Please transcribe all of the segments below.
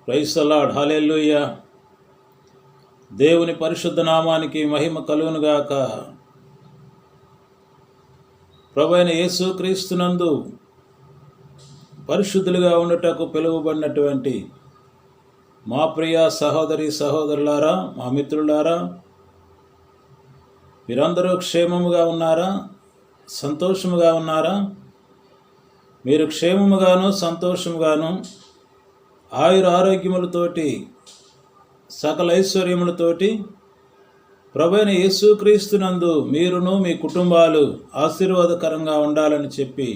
Praise the lord. హల్లెలూయా. దేవుని పరిశుద్ధ నామానికి మహిమ కలుగునుగాక. ప్రభువైన యేసుక్రీస్తునందు పరిశుద్ధులుగా ఉండుటకు పిలువబడినటువంటి మా ప్రియ సహోదరి సహోదరులారా, మా మిత్రులారా, మీరందరూ క్షేమముగా ఉన్నారా? సంతోషముగా ఉన్నారా? మీరు క్షేమముగాను సంతోషముగాను ఆయుర ఆరోగ్యములతోటి సకల ఐశ్వర్యములతోటి ప్రభువైన యేసుక్రీస్తునందు మీరును మీ కుటుంబాలు ఆశీర్వాదకరంగా ఉండాలని చెప్పి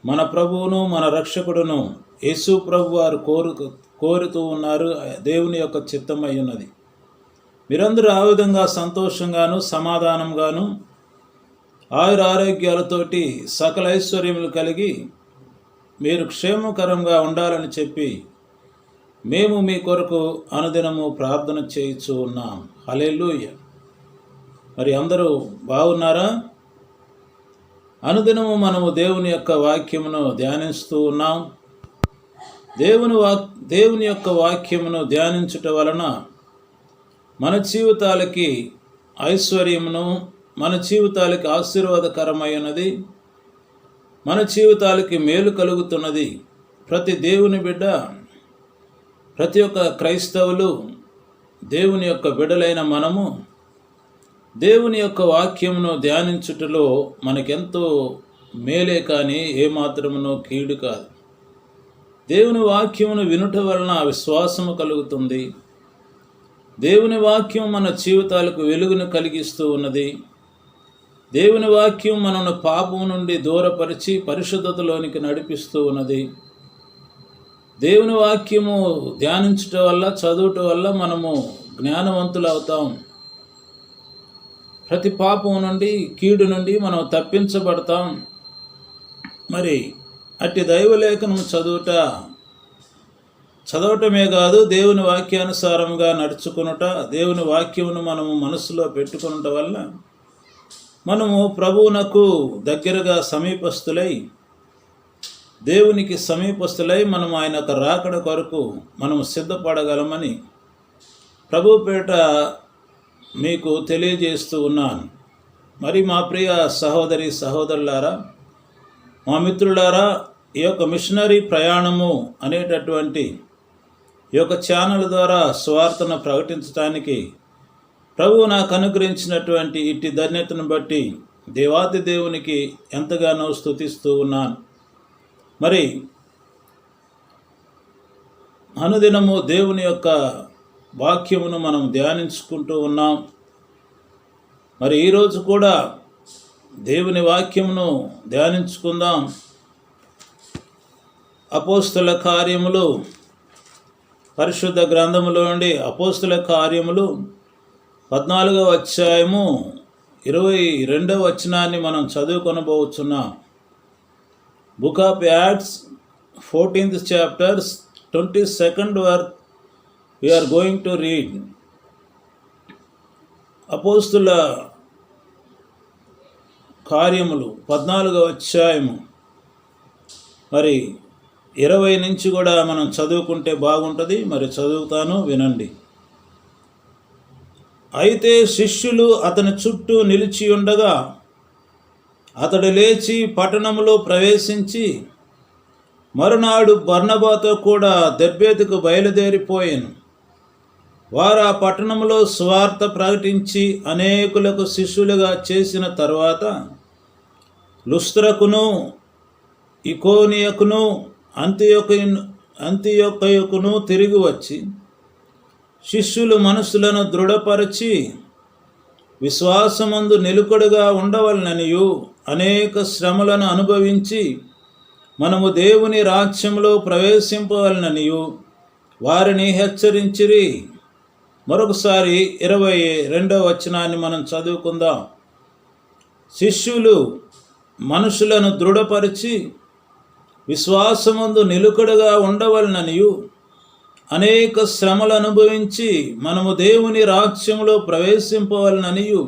మన ప్రభువును మన రక్షకుడును యేసు ప్రభు వారు కోరుతూ ఉన్నారు. దేవుని యొక్క చిత్తమై ఉన్నది. మీరందరూ ఆ విధంగా సంతోషంగాను సమాధానంగాను ఆయుర ఆరోగ్యాలతోటి సకల ఐశ్వర్యములు కలిగి మీరు క్షేమకరంగా ఉండాలని చెప్పి మేము మీ కొరకు అనుదినము ప్రార్థన చేయించు ఉన్నాం. హల్లెలూయా. మరి అందరూ బాగున్నారా? అనుదినము మనము దేవుని యొక్క వాక్యమును ధ్యానిస్తూ ఉన్నాం. దేవుని యొక్క వాక్యమును ధ్యానించుట వలన మన జీవితాలకి ఐశ్వర్యమును, మన జీవితాలకి ఆశీర్వాదకరమైనది, మన జీవితాలకి మేలు కలుగుతున్నది. ప్రతి దేవుని బిడ్డ, ప్రతి ఒక్క క్రైస్తవులు, దేవుని యొక్క బిడ్డలైన మనము దేవుని యొక్క వాక్యమును ధ్యానించుటలో మనకెంతో మేలే కానీ ఏమాత్రమునో కీడు కాదు. దేవుని వాక్యమును వినుట వలన విశ్వాసము కలుగుతుంది. దేవుని వాక్యం మన జీవితాలకు వెలుగును కలిగిస్తూ ఉన్నది. దేవుని వాక్యం మనను పాపం నుండి దూరపరిచి పరిశుద్ధతలోనికి నడిపిస్తూ ఉన్నది. దేవుని వాక్యము ధ్యానించటం వల్ల, చదువుట వల్ల మనము జ్ఞానవంతులు అవుతాం. ప్రతి పాపం నుండి, కీడు నుండి మనం తప్పించబడతాం. మరి అట్టి దైవలేఖనం చదవటమే కాదు, దేవుని వాక్యానుసారంగా నడుచుకునుట, దేవుని వాక్యమును మనము మనసులో పెట్టుకునుట వల్ల మనము ప్రభువునకు దగ్గరగా సమీపస్తులై, దేవునికి సమీపస్తులై మనం ఆయన యొక్క రాకడ కొరకు మనము సిద్ధపడగలమని ప్రభు పేట మీకు తెలియజేస్తూ ఉన్నాను. మరి మా ప్రియ సహోదరి సహోదరులారా, మా మిత్రులారా, ఈ యొక్క మిషనరీ ప్రయాణము అనేటటువంటి ఈ యొక్క ఛానల్ ద్వారా స్వార్థను ప్రకటించడానికి ప్రభువు నాకు అనుగ్రహించినటువంటి ఇట్టి ధన్యతను బట్టి దేవాది దేవునికి ఎంతగానో స్తుతిస్తూ ఉన్నాను. మరి అనుదినము దేవుని యొక్క వాక్యమును మనం ధ్యానించుకుంటూ ఉన్నాం. మరి ఈరోజు కూడా దేవుని వాక్యమును ధ్యానించుకుందాం. అపోస్తుల కార్యములు, పరిశుద్ధ గ్రంథములో నుండి అపోస్తుల కార్యములు 14వ అధ్యాయము 22వ వచనాన్ని మనం చదువుకొనబోతున్నాం. Book of Acts 14th chapter 22nd verse we are going to read. అపోస్తుల కార్యములు 14వ అధ్యాయము మరి 20 నుంచి కూడా మనం చదువుకుంటే బాగుంటుంది. మరి చదువుతాను, వినండి. అయితే శిష్యులు అతని చుట్టూ నిలిచి ఉండగా అతడు లేచి పట్టణంలో ప్రవేశించి మరునాడు బర్నబాతో కూడా దెర్బేతుకు బయలుదేరిపోయాను. వారు ఆ పట్టణంలో సువార్త ప్రకటించి అనేకులకు శిష్యులుగా చేసిన తరువాత లుస్త్రకును, ఇకోనియకును, అంతియొక్కయుకును తిరిగి వచ్చి శిష్యులు మనసులను దృఢపరచి విశ్వాసమందు నిలుకడగా ఉండవలననియు అనేక శ్రమలను అనుభవించి మనము దేవుని రాజ్యంలో ప్రవేశింపవలననియు వారిని హెచ్చరించిరి. మరొకసారి 22వ వచనాన్ని మనం చదువుకుందాం. శిష్యులు మనుషులను దృఢపరిచి విశ్వాసమందు నిలుకడగా ఉండవలననియు అనేక శ్రమలు అనుభవించి మనము దేవుని రాజ్యంలో ప్రవేశింపవలననియు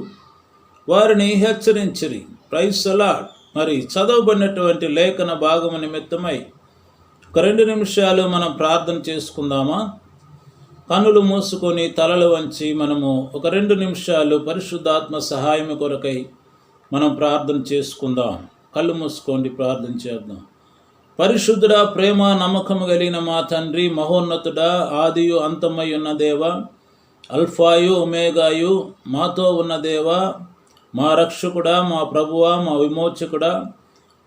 వారిని హెచ్చరించిరి. Praise the lord. మరి చదవబడినటువంటి లేఖన భాగము నిమిత్తమై ఒక 2 నిమిషాలు మనం ప్రార్థన చేసుకుందామా? కన్నులు మూసుకొని తలలు వంచి మనము ఒక 2 నిమిషాలు పరిశుద్ధాత్మ సహాయం కొరకై మనం ప్రార్థన చేసుకుందాం. కళ్ళు మూసుకోండి, ప్రార్థన చేద్దాం. పరిశుద్ధుడా, ప్రేమ నమ్మకము కలిగిన మా తండ్రి, మహోన్నతుడా, ఆదియు అంతమై ఉన్న దేవ, అల్ఫాయు ఒమేగాయు మాతో ఉన్న దేవ, మా రక్షకుడా, మా ప్రభువా, మా విమోచకుడా,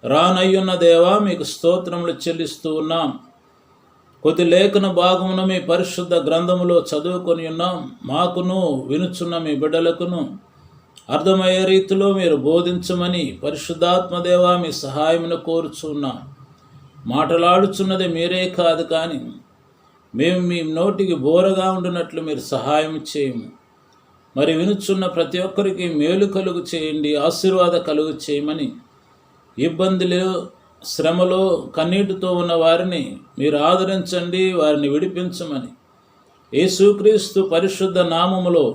రానయ్యున్న దేవా, మీకు స్తోత్రములు చెల్లిస్తూ ఉన్నాం. కొద్ది లేఖన భాగమును మీ పరిశుద్ధ గ్రంథములో చదువుకొని ఉన్నాం. మాకును వినుచున్న మీ బిడ్డలకును అర్థమయ్యే రీతిలో మీరు బోధించమని పరిశుద్ధాత్మదేవా మీ సహాయమును కోరుచున్నాం. మాటలాడుచున్నది మీరే కాదు, కానీ మేము మీ నోటికి బోరగా ఉండినట్లు మీరు సహాయం చేయము. మరి వినుచున్న ప్రతి ఒక్కరికి మేలు కలుగు చేయండి, ఆశీర్వాద కలుగు చేయమని, ఇబ్బందులు శ్రమలో కన్నీటితో ఉన్న వారిని మీరు ఆదరించండి, వారిని విడిపించమని యేసుక్రీస్తు పరిశుద్ధ నామములో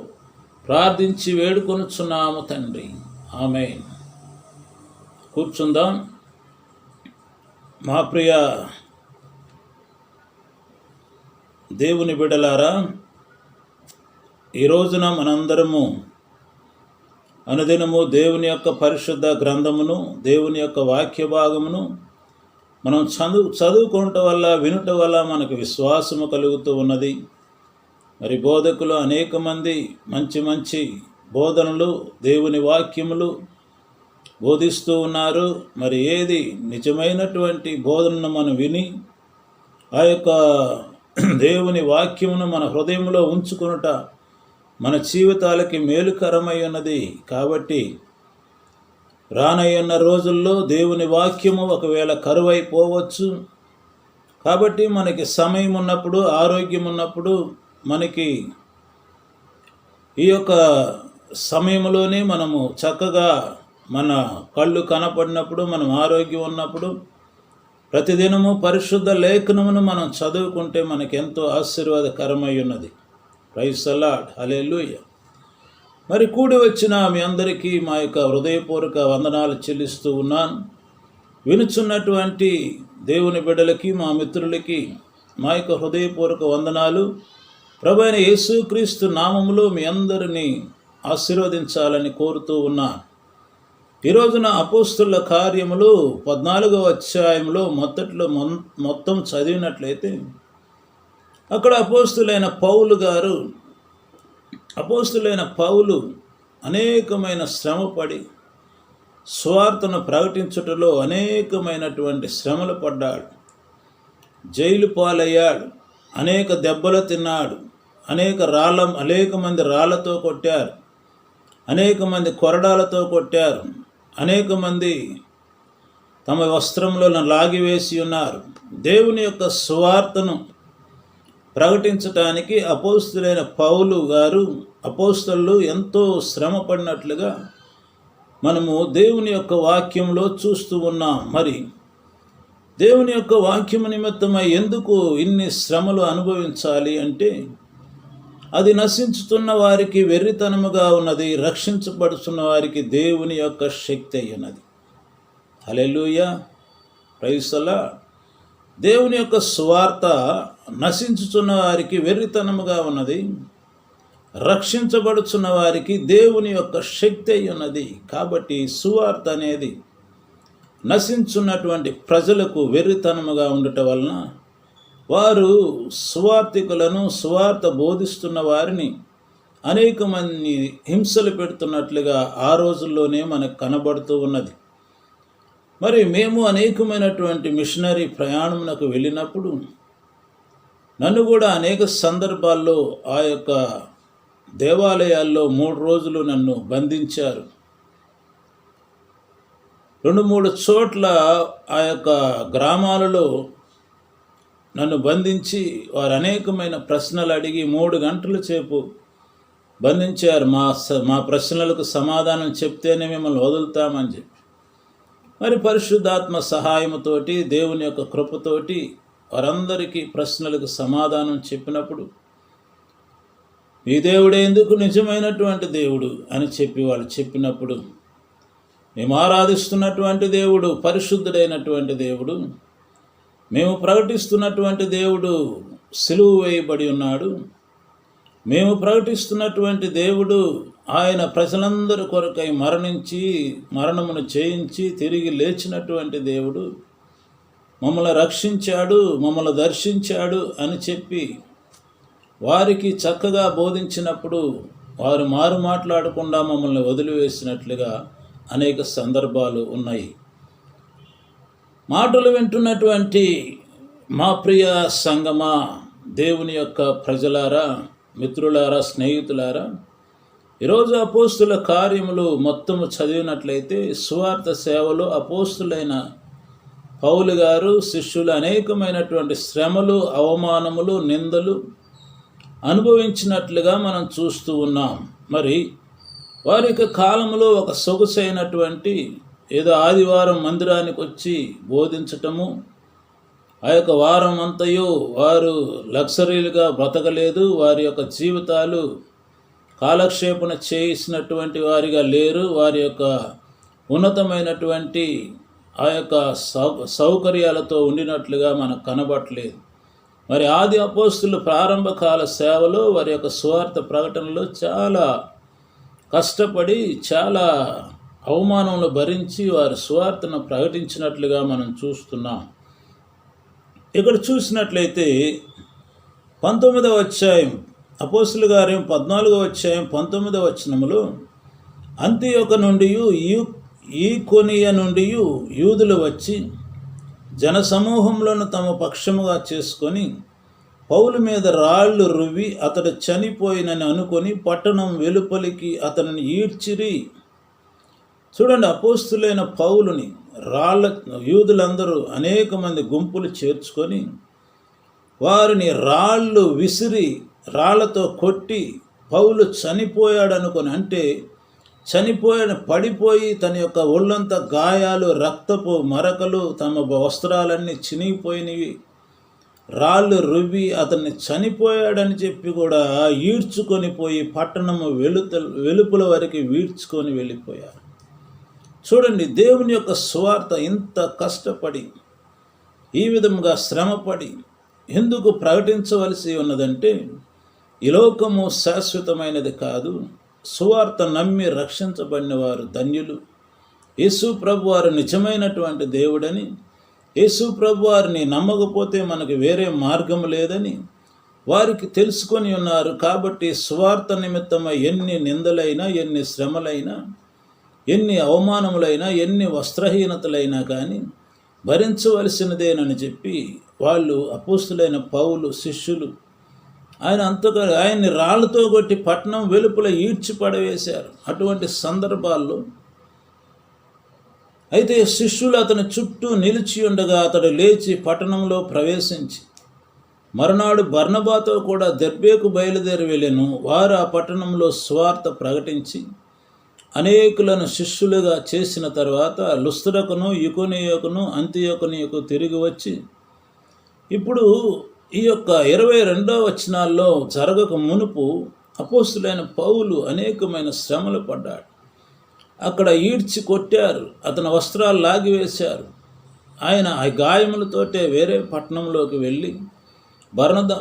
ప్రార్థించి వేడుకొనుచున్నాము తండ్రి, ఆమేన్. కూర్చుందాం. మా ప్రియ దేవుని బిడ్డలారా, ఈ రోజున మనందరము అనుదినము దేవుని యొక్క పరిశుద్ధ గ్రంథమును, దేవుని యొక్క వాక్య భాగమును మనం చదువుకోవటం వల్ల, వినుట వల్ల మనకు విశ్వాసము కలుగుతూ ఉన్నది. మరి బోధకులు అనేక మంది మంచి మంచి బోధనలు, దేవుని వాక్యములు బోధిస్తూ ఉన్నారు. మరి ఏది నిజమైనటువంటి బోధనను మనం విని ఆ యొక్క దేవుని వాక్యమును మన హృదయంలో ఉంచుకొనుట మన జీవితాలకి మేలుకరమై ఉన్నది. కాబట్టి రానయ్యున్న రోజుల్లో దేవుని వాక్యము ఒకవేళ కరువైపోవచ్చు. కాబట్టి మనకి సమయం ఉన్నప్పుడు, ఆరోగ్యం ఉన్నప్పుడు, మనకి ఈ యొక్క సమయంలోనే మనము చక్కగా మన కళ్ళు కనపడినప్పుడు, మనం ఆరోగ్యం ఉన్నప్పుడు ప్రతిదినము పరిశుద్ధ లేఖనమును మనం చదువుకుంటే మనకెంతో ఆశీర్వాదకరమై ఉన్నది. ప్రైజ్ ది లార్డ్, హల్లెలూయా. మరి కూడి వచ్చిన మీ అందరికీ మా యొక్క హృదయపూర్వక వందనాలు చెల్లిస్తూ ఉన్నాను. వినుచున్నటువంటి దేవుని బిడ్డలకి, మా మిత్రులకి మా యొక్క హృదయపూర్వక వందనాలు. ప్రభువైన యేసుక్రీస్తు నామములో మీ అందరినీ ఆశీర్వదించాలని కోరుతూ ఉన్నాను. ఈ రోజున అపోస్తుల కార్యములు 14వ అధ్యాయంలో మొత్తం చదివినట్లయితే అక్కడ అపోస్తులైన పౌలు అనేకమైన శ్రమపడి సువార్తను ప్రకటించుటలో అనేకమైనటువంటి శ్రమలు పడ్డాడు. జైలు పాలయ్యాడు, అనేక దెబ్బలు తిన్నాడు, అనేక మంది రాళ్లతో కొట్టారు, అనేక మంది కొరడాలతో కొట్టారు, అనేక మంది తమ వస్త్రంలో లాగివేసి ఉన్నారు. దేవుని యొక్క సువార్తను ప్రకటించటానికి అపోస్తులైన పౌలు గారు, అపోస్తలులు ఎంతో శ్రమ పడినట్లుగా మనము దేవుని యొక్క వాక్యంలో చూస్తూ ఉన్నాం. మరి దేవుని యొక్క వాక్యము నిమిత్తమై ఎందుకు ఇన్ని శ్రమలు అనుభవించాలి అంటే, అది నశించుతున్న వారికి వెర్రితనముగా ఉన్నది, రక్షించబడుతున్న వారికి దేవుని యొక్క శక్తి అయ్యున్నది. హల్లెలూయా, ప్రైజ్ ది లార్డ్. దేవుని యొక్క సువార్త నశించుతున్న వారికి వెర్రితనముగా ఉన్నది, రక్షించబడుచున్న వారికి దేవుని యొక్క శక్తి అయి ఉన్నది. కాబట్టి సువార్త అనేది నశించున్నటువంటి ప్రజలకు వెర్రితనముగా ఉండటం వలన వారు సువార్తికులను, సువార్త బోధిస్తున్న వారిని అనేక మంది హింసలు పెడుతున్నట్లుగా ఆ రోజుల్లోనే మనకు కనబడుతూ ఉన్నది. మరి మేము అనేకమైనటువంటి మిషనరీ ప్రయాణమునకు వెళ్ళినప్పుడు నన్ను కూడా అనేక సందర్భాల్లో ఆ యొక్క దేవాలయాల్లో 3 రోజులు నన్ను బంధించారు. 2-3 చోట్ల ఆ యొక్క గ్రామాలలో నన్ను బంధించి వారు అనేకమైన ప్రశ్నలు అడిగి 3 గంటల సేపు బంధించారు. మా ప్రశ్నలకు సమాధానం చెప్తేనే మిమ్మల్ని వదులుతామని చెప్పి. మరి పరిశుద్ధాత్మ సహాయముతోటి, దేవుని యొక్క కృపతోటి వారందరికీ ప్రశ్నలకు సమాధానం చెప్పినప్పుడు, ఈ దేవుడే ఎందుకు నిజమైనటువంటి దేవుడు అని చెప్పి వాళ్ళు చెప్పినప్పుడు, మేము ఆరాధిస్తున్నటువంటి దేవుడు పరిశుద్ధుడైనటువంటి దేవుడు, మేము ప్రకటిస్తున్నటువంటి దేవుడు సిలువ వేయబడి ఉన్నాడు. మేము ప్రకటిస్తున్నటువంటి దేవుడు ఆయన ప్రజలందరి కొరకై మరణమును చేయించి తిరిగి లేచినటువంటి దేవుడు, మమ్మల్ని రక్షించాడు, మమ్మల్ని దర్శించాడు అని చెప్పి వారికి చక్కగా బోధించినప్పుడు వారు మాట్లాడకుండా మమ్మల్ని వదిలివేసినట్లుగా అనేక సందర్భాలు ఉన్నాయి. మాటలు వింటున్నటువంటి మా ప్రియ సంగమా, దేవుని యొక్క ప్రజలారా, మిత్రులారా, స్నేహితులారా, ఈరోజు అపోస్తుల కార్యములు మొత్తము చదివినట్లయితే సువార్త సేవలో అపోస్తులైన పౌలు గారు శిష్యులు అనేకమైనటువంటి శ్రమలు, అవమానములు, నిందలు అనుభవించినట్లుగా మనం చూస్తూ ఉన్నాం. మరి వారి యొక్క కాలంలో ఒక సొగసైనటువంటి ఏదో ఆదివారం మందిరానికి వచ్చి బోధించటము, ఆ యొక్క వారం అంతయు వారు లగ్జరీలుగా బ్రతకలేదు, వారి యొక్క జీవితాలు కాలక్షేపణ చేసినటువంటి వారిగా లేరు, వారి యొక్క ఉన్నతమైనటువంటి ఆ యొక్క సౌకర్యాలతో ఉండినట్లుగా మనకు కనబడలేదు. మరి ఆది అపోస్తులు ప్రారంభకాల సేవలో వారి యొక్క సువార్త ప్రకటనలో చాలా కష్టపడి చాలా అవమానములు భరించి వారి సువార్తను ప్రకటించినట్లుగా మనం చూస్తున్నాం. ఇక్కడ చూసినట్లయితే 19వ అధ్యాయం అపోస్తుల కార్యం 14వ అధ్యాయం 19వ వచనములో, అంతియొక నుండి ఈకొనియ నుండి యూదులు వచ్చి జనసమూహంలోను తమ పక్షముగా చేసుకొని పౌలు మీద రాళ్ళు రువ్వి అతడు చనిపోయినని అనుకొని పట్టణం వెలుపలికి అతనిని ఈడ్చిరి. చూడండి, అపోస్తులైన పౌలుని యూదులందరూ అనేక మంది గుంపులు చేర్చుకొని వారిని రాళ్ళు విసిరి రాళ్లతో కొట్టి పౌలు చనిపోయాడనుకొని, అంటే పడిపోయి తన యొక్క ఒళ్ళంతా గాయాలు, రక్తపు మరకలు, తమ వస్త్రాలన్నీ చినిగిపోయినవి, రాళ్ళు రువ్వి అతన్ని చనిపోయాడని చెప్పి కూడా ఈడ్చుకొని పోయి పట్టణము వెలుపుల వరకు వీడ్చుకొని వెళ్ళిపోయారు. చూడండి, దేవుని యొక్క సువార్త ఇంత కష్టపడి ఈ విధంగా శ్రమపడి ఎందుకు ప్రకటించవలసి ఉన్నదంటే, ఈ లోకము శాశ్వతమైనది కాదు, సువార్త నమ్మి రక్షించబడిన వారు ధన్యులు, యేసు ప్రభు వారు నిజమైనటువంటి దేవుడని, యేసు ప్రభు వారిని నమ్మకపోతే మనకు వేరే మార్గం లేదని వారికి తెలుసుకొని ఉన్నారు. కాబట్టి సువార్త నిమిత్తమై ఎన్ని నిందలైనా, ఎన్ని శ్రమలైనా, ఎన్ని అవమానములైనా, ఎన్ని వస్త్రహీనతలైనా కానీ భరించవలసినదేనని చెప్పి వాళ్ళు అపోస్తులైన పౌలు శిష్యులు ఆయన్ని రాళ్లతో కొట్టి పట్టణం వెలుపల ఈడ్చి పడవేశారు. అటువంటి సందర్భాల్లో అయితే శిష్యులు అతని చుట్టూ నిలిచి ఉండగా అతడు లేచి పట్టణంలో ప్రవేశించి మరునాడు బర్నబాతో కూడా దెర్బేకు బయలుదేరి వెళ్ళెను. వారు ఆ పట్టణంలో సువార్త ప్రకటించి అనేకులను శిష్యులుగా చేసిన తర్వాత లుస్త్రకును, ఇకోనియోకును, అంతియోకునికు తిరిగి వచ్చి, ఇప్పుడు ఈ యొక్క 22వ వచనాల్లో జరగక మునుపు అపోస్తులైన పౌలు అనేకమైన శ్రమలు పడ్డాడు. అక్కడ ఈడ్చి కొట్టారు, అతని వస్త్రాలు లాగివేశారు. ఆయన ఆ గాయములతోటే వేరే పట్టణంలోకి వెళ్ళి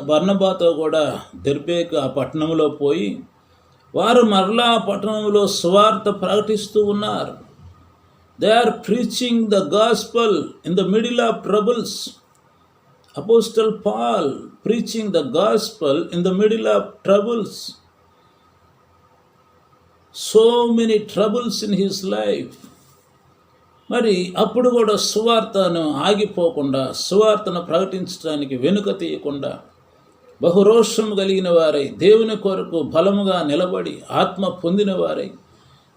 బర్నబాతో కూడా దెర్బేకు ఆ పట్టణంలో పోయి వారు మరలా పట్టణంలో సువార్త ప్రకటిస్తూ ఉన్నారు. They are preaching the gospel in the middle of troubles. Apostle Paul preaching the gospel in the middle of troubles. So many troubles in his life. మరి అప్పుడు కూడా సువార్తను ఆగిపోకుండా, సువార్తను ప్రకటించడానికి వెనుక తీయకుండా బహురోషం కలిగిన వారై, దేవుని కొరకు బలముగా నిలబడి ఆత్మ పొందిన వారై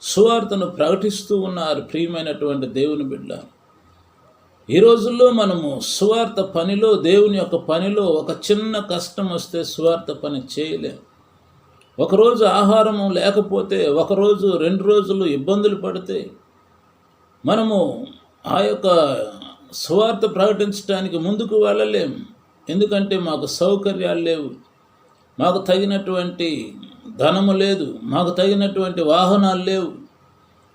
సువార్తను ప్రకటిస్తూ ఉన్నారు. ప్రియమైనటువంటి దేవుని బిడ్డ, ఈ రోజుల్లో మనము సువార్త పనిలో, దేవుని యొక్క పనిలో ఒక చిన్న కష్టం వస్తే సువార్త పని చేయలేం. ఒకరోజు ఆహారము లేకపోతే, ఒకరోజు 2 రోజులు ఇబ్బందులు పడితే మనము ఆ యొక్క సువార్త ప్రకటించడానికి ముందుకు వెళ్ళలేం. ఎందుకంటే మాకు సౌకర్యాలు లేవు, మాకు తగినటువంటి ధనము లేదు, మాకు తగినటువంటి వాహనాలు లేవు,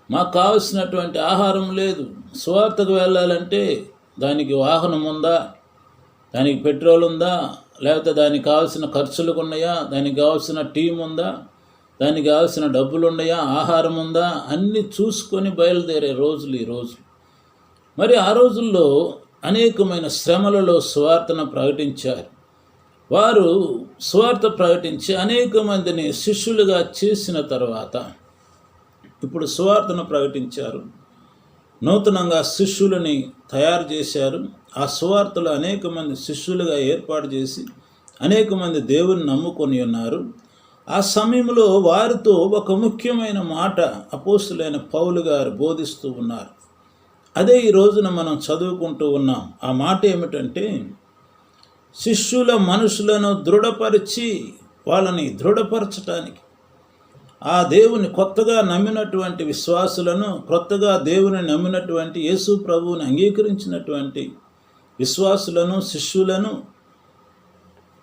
మాకు కావలసినటువంటి ఆహారం లేదు. సువార్తకు వెళ్ళాలంటే దానికి వాహనం ఉందా, దానికి పెట్రోల్ ఉందా, లేకపోతే దానికి కావాల్సిన ఖర్చులకు ఉన్నాయా, దానికి కావాల్సిన టీం ఉందా, దానికి కావాల్సిన డబ్బులు ఉన్నాయా, ఆహారం ఉందా, అన్నీ చూసుకొని బయలుదేరే రోజులు ఈ రోజులు. మరి ఆ రోజుల్లో అనేకమైన శ్రమలలో సువార్తను ప్రకటించారు. వారు సువార్త ప్రకటించి అనేక మందిని శిష్యులుగా చేసిన తర్వాత ఇప్పుడు సువార్తను ప్రకటించారు. నూతనంగా శిష్యులని తయారు చేశారు. ఆ సువార్తలు అనేక మంది శిష్యులుగా ఏర్పాటు చేసి అనేక మంది దేవుని నమ్ముకొని ఉన్నారు. ఆ సమయంలో వారితో ఒక ముఖ్యమైన మాట అపోస్తులైన పౌలు గారు బోధిస్తూ ఉన్నారు. అదే ఈ రోజున మనం చదువుకుంటూ ఉన్నాం. ఆ మాట ఏమిటంటే, శిష్యుల మనుషులను దృఢపరిచి వాళ్ళని దృఢపరచటానికి, ఆ దేవుని కొత్తగా నమ్మినటువంటి విశ్వాసులను, కొత్తగా దేవుని నమ్మినటువంటి యేసు ప్రభువుని అంగీకరించినటువంటి విశ్వాసులను, శిష్యులను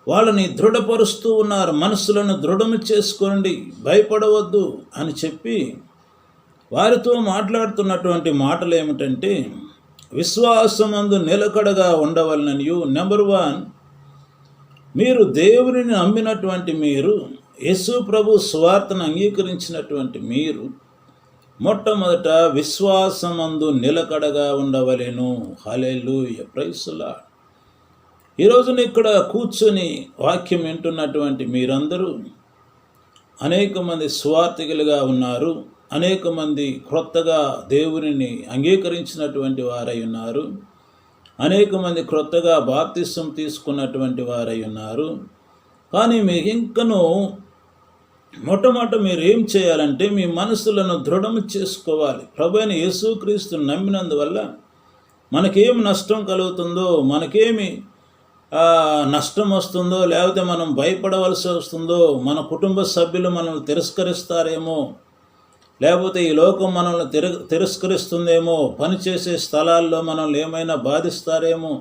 వాళ్ళని దృఢపరుస్తూ ఉన్నారు. మనసులను దృఢము చేసుకోండి, భయపడవద్దు అని చెప్పి వారితో మాట్లాడుతున్నటువంటి మాటలు ఏమిటంటే, విశ్వాసమందు నిలకడగా ఉండవలననియు. నెంబర్ 1, మీరు దేవునిని నమ్మినటువంటి మీరు, యేసు ప్రభు సువార్తను అంగీకరించినటువంటి మీరు మొట్టమొదట విశ్వాసమందు నిలకడగా ఉండవలెను. హల్లెలూయా, ప్రైజ్ ది లార్డ్. ఈ రోజున ఇక్కడ కూర్చొని వాక్యం వింటున్నటువంటి మీరందరూ అనేక మంది సువార్థికులుగా ఉన్నారు. అనేక మంది క్రొత్తగా దేవునిని అంగీకరించినటువంటి వారై ఉన్నారు. అనేక మంది క్రొత్తగా బాప్తిసం తీసుకున్నటువంటి వారై ఉన్నారు. కానీ మీకు ఇంకనూ మొట్టమొదట మీరు ఏం చేయాలంటే, మీ మనసులను దృఢము చేసుకోవాలి. ప్రభువైన యేసుక్రీస్తును నమ్మినందువల్ల మనకేం నష్టం కలుగుతుందో, మనకేమి నష్టం వస్తుందో, లేకపోతే మనం భయపడవలసి వస్తుందో, మన కుటుంబ సభ్యులు మనల్ని తిరస్కరిస్తారేమో, లేకపోతే ఈ లోకం మనల్ని తిరస్కరిస్తుందేమో, పనిచేసే స్థలాల్లో మనల్ని ఏమైనా బాధిస్తారేమో.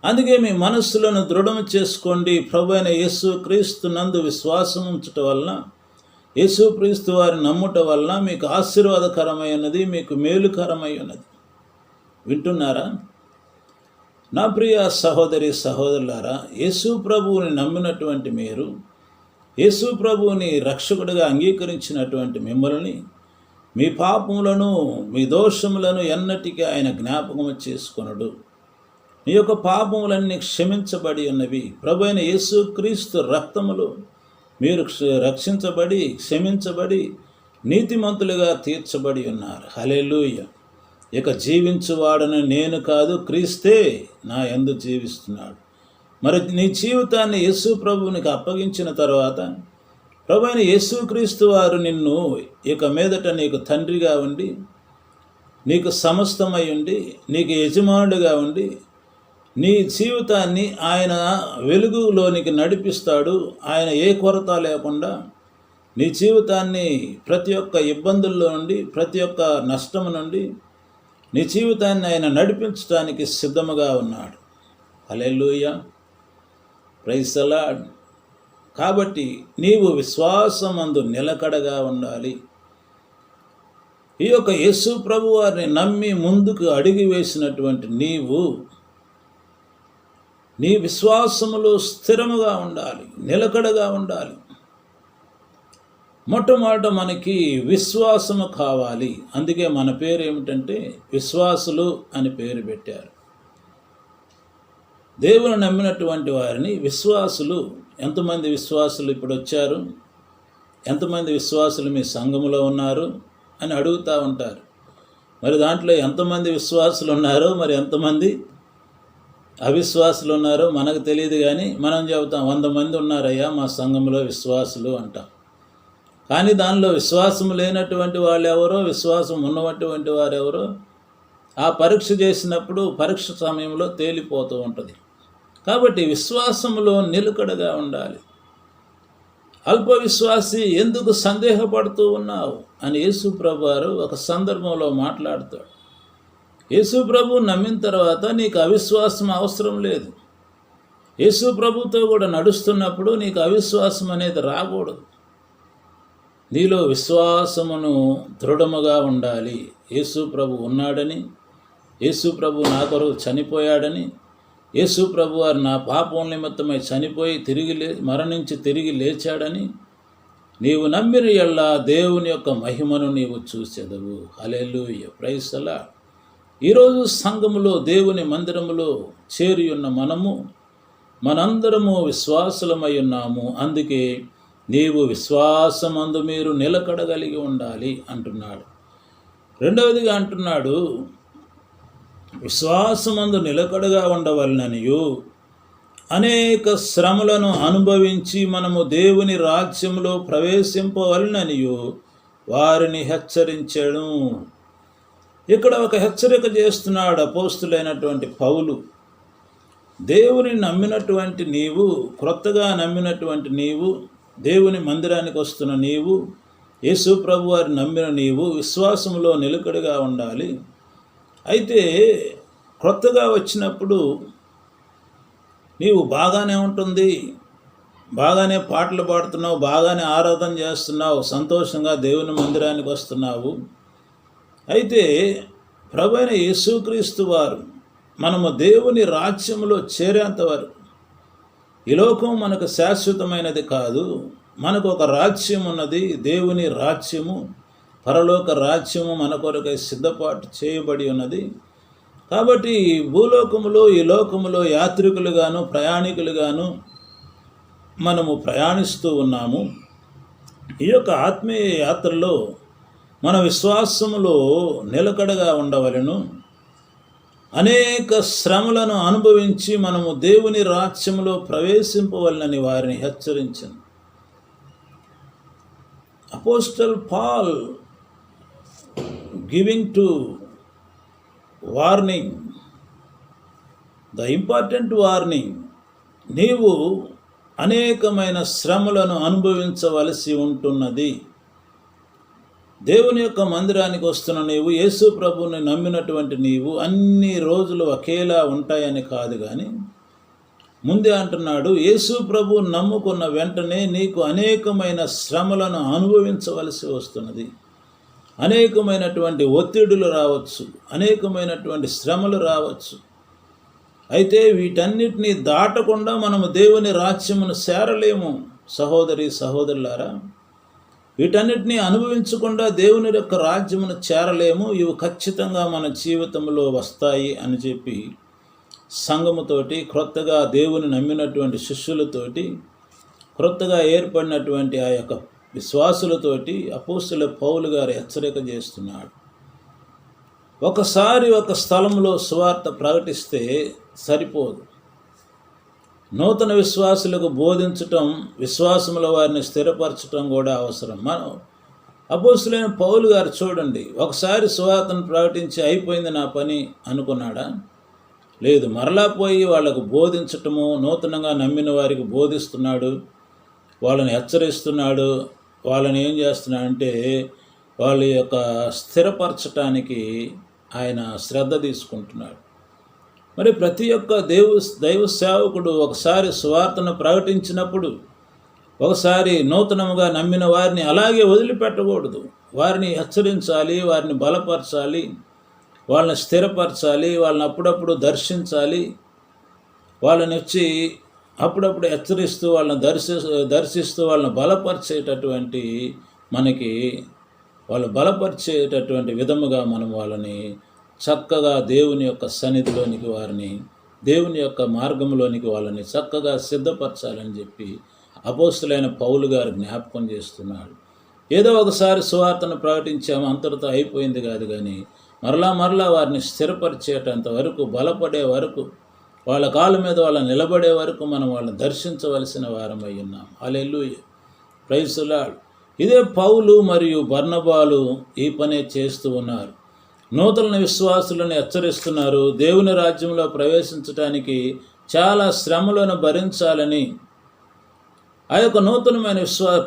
అందుకే మీ మనస్సులను దృఢం చేసుకోండి. ప్రభువైన యేసుక్రీస్తు నందు విశ్వాసం ఉంచటం వలన, యేసుక్రీస్తు వారి నమ్ముట వలన మీకు ఆశీర్వాదకరమై ఉన్నది, మీకు మేలుకరమై ఉన్నది. వింటున్నారా నా ప్రియ సహోదరి సహోదరులారా? యేసు ప్రభువుని నమ్మినటువంటి మీరు, యేసు ప్రభువుని రక్షకుడిగా అంగీకరించినటువంటి మిమ్మల్ని, మీ పాపములను, మీ దోషములను ఎన్నటికీ ఆయన జ్ఞాపకము చేసుకొనడు. మీ యొక్క పాపములన్నీ క్షమించబడి ఉన్నవి. ప్రభువైన యేసుక్రీస్తు రక్తములో మీరు రక్షించబడి, క్షమించబడి, నీతిమంతులుగా తీర్చబడి ఉన్నారు. హల్లెలూయా. ఇక జీవించువాడని నేను కాదు, క్రీస్తే నా యందు జీవిస్తున్నాడు. మరి నీ జీవితాన్ని యేసు ప్రభువునికి అప్పగించిన తర్వాత, ప్రభువైన యేసుక్రీస్తు వారు నిన్ను ఇక మీదట నీకు తండ్రిగా ఉండి, నీకు సమస్తమై ఉండి, నీకు యజమానుడిగా ఉండి, నీ జీవితాన్ని ఆయన వెలుగులోనికి నడిపిస్తాడు. ఆయన ఏ కొరత లేకుండా నీ జీవితాన్ని ప్రతి ఒక్క ఇబ్బందుల్లో నుండి, ప్రతి ఒక్క నష్టం నుండి నీ జీవితాన్ని ఆయన నడిపించడానికి సిద్ధముగా ఉన్నాడు. హల్లెలూయా, ప్రైజ్ ది లార్డ్. కాబట్టి నీవు విశ్వాసమందు నిలకడగా ఉండాలి. ఈ యొక్క యేసు ప్రభు వారిని నమ్మి ముందుకు అడుగు వేసినటువంటి నీవు నీ విశ్వాసములో స్థిరముగా ఉండాలి, నిలకడగా ఉండాలి. మొట్టమొదట మనకి విశ్వాసము కావాలి. అందుకే మన పేరు ఏమిటంటే విశ్వాసులు అని పేరు పెట్టారు. దేవుని నమ్మినటువంటి వారిని విశ్వాసులు. ఎంతమంది విశ్వాసులు ఇప్పుడు వచ్చారు, ఎంతమంది విశ్వాసులు మీ సంఘములో ఉన్నారు అని అడుగుతూ ఉంటారు. మరి దాంట్లో ఎంతమంది విశ్వాసులు ఉన్నారో, మరి ఎంతమంది అవిశ్వాసులు ఉన్నారో మనకు తెలియదు. కానీ మనం చెబుతాం 100 మంది ఉన్నారయ్యా మా సంఘంలో విశ్వాసులు అంటాం. కానీ దానిలో విశ్వాసం లేనటువంటి వాళ్ళు ఎవరో, విశ్వాసం ఉన్నటువంటి వారు ఎవరో ఆ పరీక్ష చేసినప్పుడు పరీక్ష సమయంలో తేలిపోతూ ఉంటుంది. కాబట్టి విశ్వాసములో నిలకడగా ఉండాలి. అల్ప విశ్వాసి ఎందుకు సందేహపడుతూ ఉన్నావు అని యేసు ప్రభు వారు ఒక సందర్భంలో మాట్లాడతాడు. యేసు ప్రభు నమ్మిన తర్వాత నీకు అవిశ్వాసం అవసరం లేదు. యేసు ప్రభుతో కూడా నడుస్తున్నప్పుడు నీకు అవిశ్వాసం అనేది రాకూడదు. నీలో విశ్వాసమును దృఢముగా ఉండాలి. యేసు ప్రభు ఉన్నాడని, యేసు ప్రభు నా కొరకు చనిపోయాడని, యేసు ప్రభువారు నా పాపం నిమిత్తమై చనిపోయి మరణించి తిరిగి లేచాడని నీవు నమ్మిన యెల్లా దేవుని యొక్క మహిమను నీవు చూసెదవు. హల్లెలూయా, ప్రైజ్ ది లార్డ్. ఈరోజు సంఘములో దేవుని మందిరములో చేరి ఉన్న మనందరము విశ్వాసులమై ఉన్నాము. అందుకే నీవు విశ్వాసమందు మీరు నిలకడగలిగి ఉండాలి అంటున్నాడు. రెండవదిగా అంటున్నాడు, విశ్వాసమందు నిలకడగా ఉండవలననియు అనేక శ్రమలను అనుభవించి మనము దేవుని రాజ్యంలో ప్రవేశింపవలననియు వారిని హెచ్చరించాడు. ఇక్కడ ఒక హెచ్చరిక చేస్తున్నాడు అపోస్తులైనటువంటి పౌలు. దేవుని నమ్మినటువంటి నీవు, క్రొత్తగా నమ్మినటువంటి నీవు, దేవుని మందిరానికి వస్తున్న నీవు, యేసు ప్రభు వారి నమ్మిన నీవు విశ్వాసంలో నిలకడగా ఉండాలి. అయితే క్రొత్తగా వచ్చినప్పుడు నీవు బాగానే ఉంటుంది, బాగానే పాటలు పాడుతున్నావు, బాగానే ఆరాధన చేస్తున్నావు, సంతోషంగా దేవుని మందిరానికి వస్తున్నావు. అయితే ప్రభు అయిన యేసుక్రీస్తు వారు మనము దేవుని రాజ్యంలో చేరేంత వరకు ఈ లోకం మనకు శాశ్వతమైనది కాదు. మనకు ఒక రాజ్యం ఉన్నది, దేవుని రాజ్యము, పరలోక రాజ్యము మన కొరకై సిద్ధపాటు చేయబడి ఉన్నది. కాబట్టి భూలోకములో ఈ లోకములో యాత్రికులుగాను ప్రయాణికులుగాను మనము ప్రయాణిస్తూ ఉన్నాము. ఈ యొక్క ఆత్మీయ యాత్రలో మన విశ్వాసములో నిలకడగా ఉండవలెను. అనేక శ్రమలను అనుభవించి మనము దేవుని రాజ్యంలో ప్రవేశింపవలనని వారిని హెచ్చరించింది. Apostle Paul giving to warning, the important warning. నీవు అనేకమైన శ్రమలను అనుభవించవలసి ఉంటున్నది. దేవుని యొక్క మందిరానికి వస్తున్న నీవు, యేసు ప్రభువుని నమ్మినటువంటి నీవు అన్ని రోజులు ఒకేలా ఉంటాయని కాదు, కానీ ముందే అంటున్నాడు, యేసు ప్రభు నమ్ముకున్న వెంటనే నీకు అనేకమైన శ్రమలను అనుభవించవలసి వస్తున్నది. అనేకమైనటువంటి ఒత్తిడులు రావచ్చు, అనేకమైనటువంటి శ్రమలు రావచ్చు. అయితే వీటన్నిటినీ దాటకుండా మనము దేవుని రాజ్యమును చేరలేము. సహోదరి సహోదరులారా, వీటన్నిటినీ అనుభవించకుండా దేవుని యొక్క రాజ్యమును చేరలేము. ఇవి ఖచ్చితంగా మన జీవితంలో వస్తాయి అని చెప్పి సంఘముతోటి, క్రొత్తగా దేవుని నమ్మినటువంటి శిష్యులతోటి, క్రొత్తగా ఏర్పడినటువంటి ఆ యొక్క విశ్వాసులతోటి అపోస్తలుడైన పౌలు గారు హెచ్చరిక చేస్తున్నాడు. ఒకసారి ఒక స్థలంలో సువార్త ప్రకటిస్తే సరిపోదు. నూతన విశ్వాసులకు బోధించటం, విశ్వాసముల వారిని స్థిరపరచటం కూడా అవసరం. మనం అపోస్తలుడైన పౌలు గారు చూడండి, ఒకసారి సువార్తను ప్రకటించి అయిపోయింది నా పని అనుకున్నాడా? లేదు, మరలా పోయి వాళ్ళకు బోధించటము, నూతనంగా నమ్మిన వారికి బోధిస్తున్నాడు, వాళ్ళని హెచ్చరిస్తున్నాడు. వాళ్ళని ఏం చేస్తున్నాడంటే వాళ్ళ యొక్క స్థిరపరచటానికి ఆయన శ్రద్ధ తీసుకుంటున్నాడు. మరి ప్రతి ఒక్క దైవ సేవకుడు ఒకసారి సువార్తను ప్రకటించినప్పుడు, ఒకసారి నూతనముగా నమ్మిన వారిని అలాగే వదిలిపెట్టకూడదు. వారిని హెచ్చరించాలి, వారిని బలపరచాలి, వాళ్ళని స్థిరపరచాలి, వాళ్ళని అప్పుడప్పుడు దర్శించాలి. వాళ్ళని వచ్చి అప్పుడప్పుడు హెచ్చరిస్తూ వాళ్ళని దర్శిస్తూ వాళ్ళని బలపరిచేటటువంటి వాళ్ళు బలపరిచేటటువంటి విధముగా మనం వాళ్ళని చక్కగా దేవుని యొక్క సన్నిధిలోనికి, వారిని దేవుని యొక్క మార్గంలోనికి వాళ్ళని చక్కగా సిద్ధపరచాలని చెప్పి అపోస్తలుడైన పౌలు గారు జ్ఞాపకం చేస్తున్నాడు. ఏదో ఒకసారి సువార్తను ప్రకటించాము, అంతటితో అయిపోయింది కాదు, కానీ మరలా వారిని స్థిరపరిచేటంత వరకు, బలపడే వరకు, వాళ్ళ కాళ్ళ మీద వాళ్ళని నిలబడే వరకు మనం వాళ్ళని దర్శించవలసిన వారమై ఉన్నాం. హల్లెలూయా, ప్రైజ్ ది లార్డ్. ఇదే పౌలు మరియు బర్నబాలు ఈ పనే చేస్తూ ఉన్నారు. నూతన విశ్వాసులను హెచ్చరిస్తున్నారు. దేవుని రాజ్యంలో ప్రవేశించడానికి చాలా శ్రమలను భరించాలని ఆ యొక్క నూతనమైన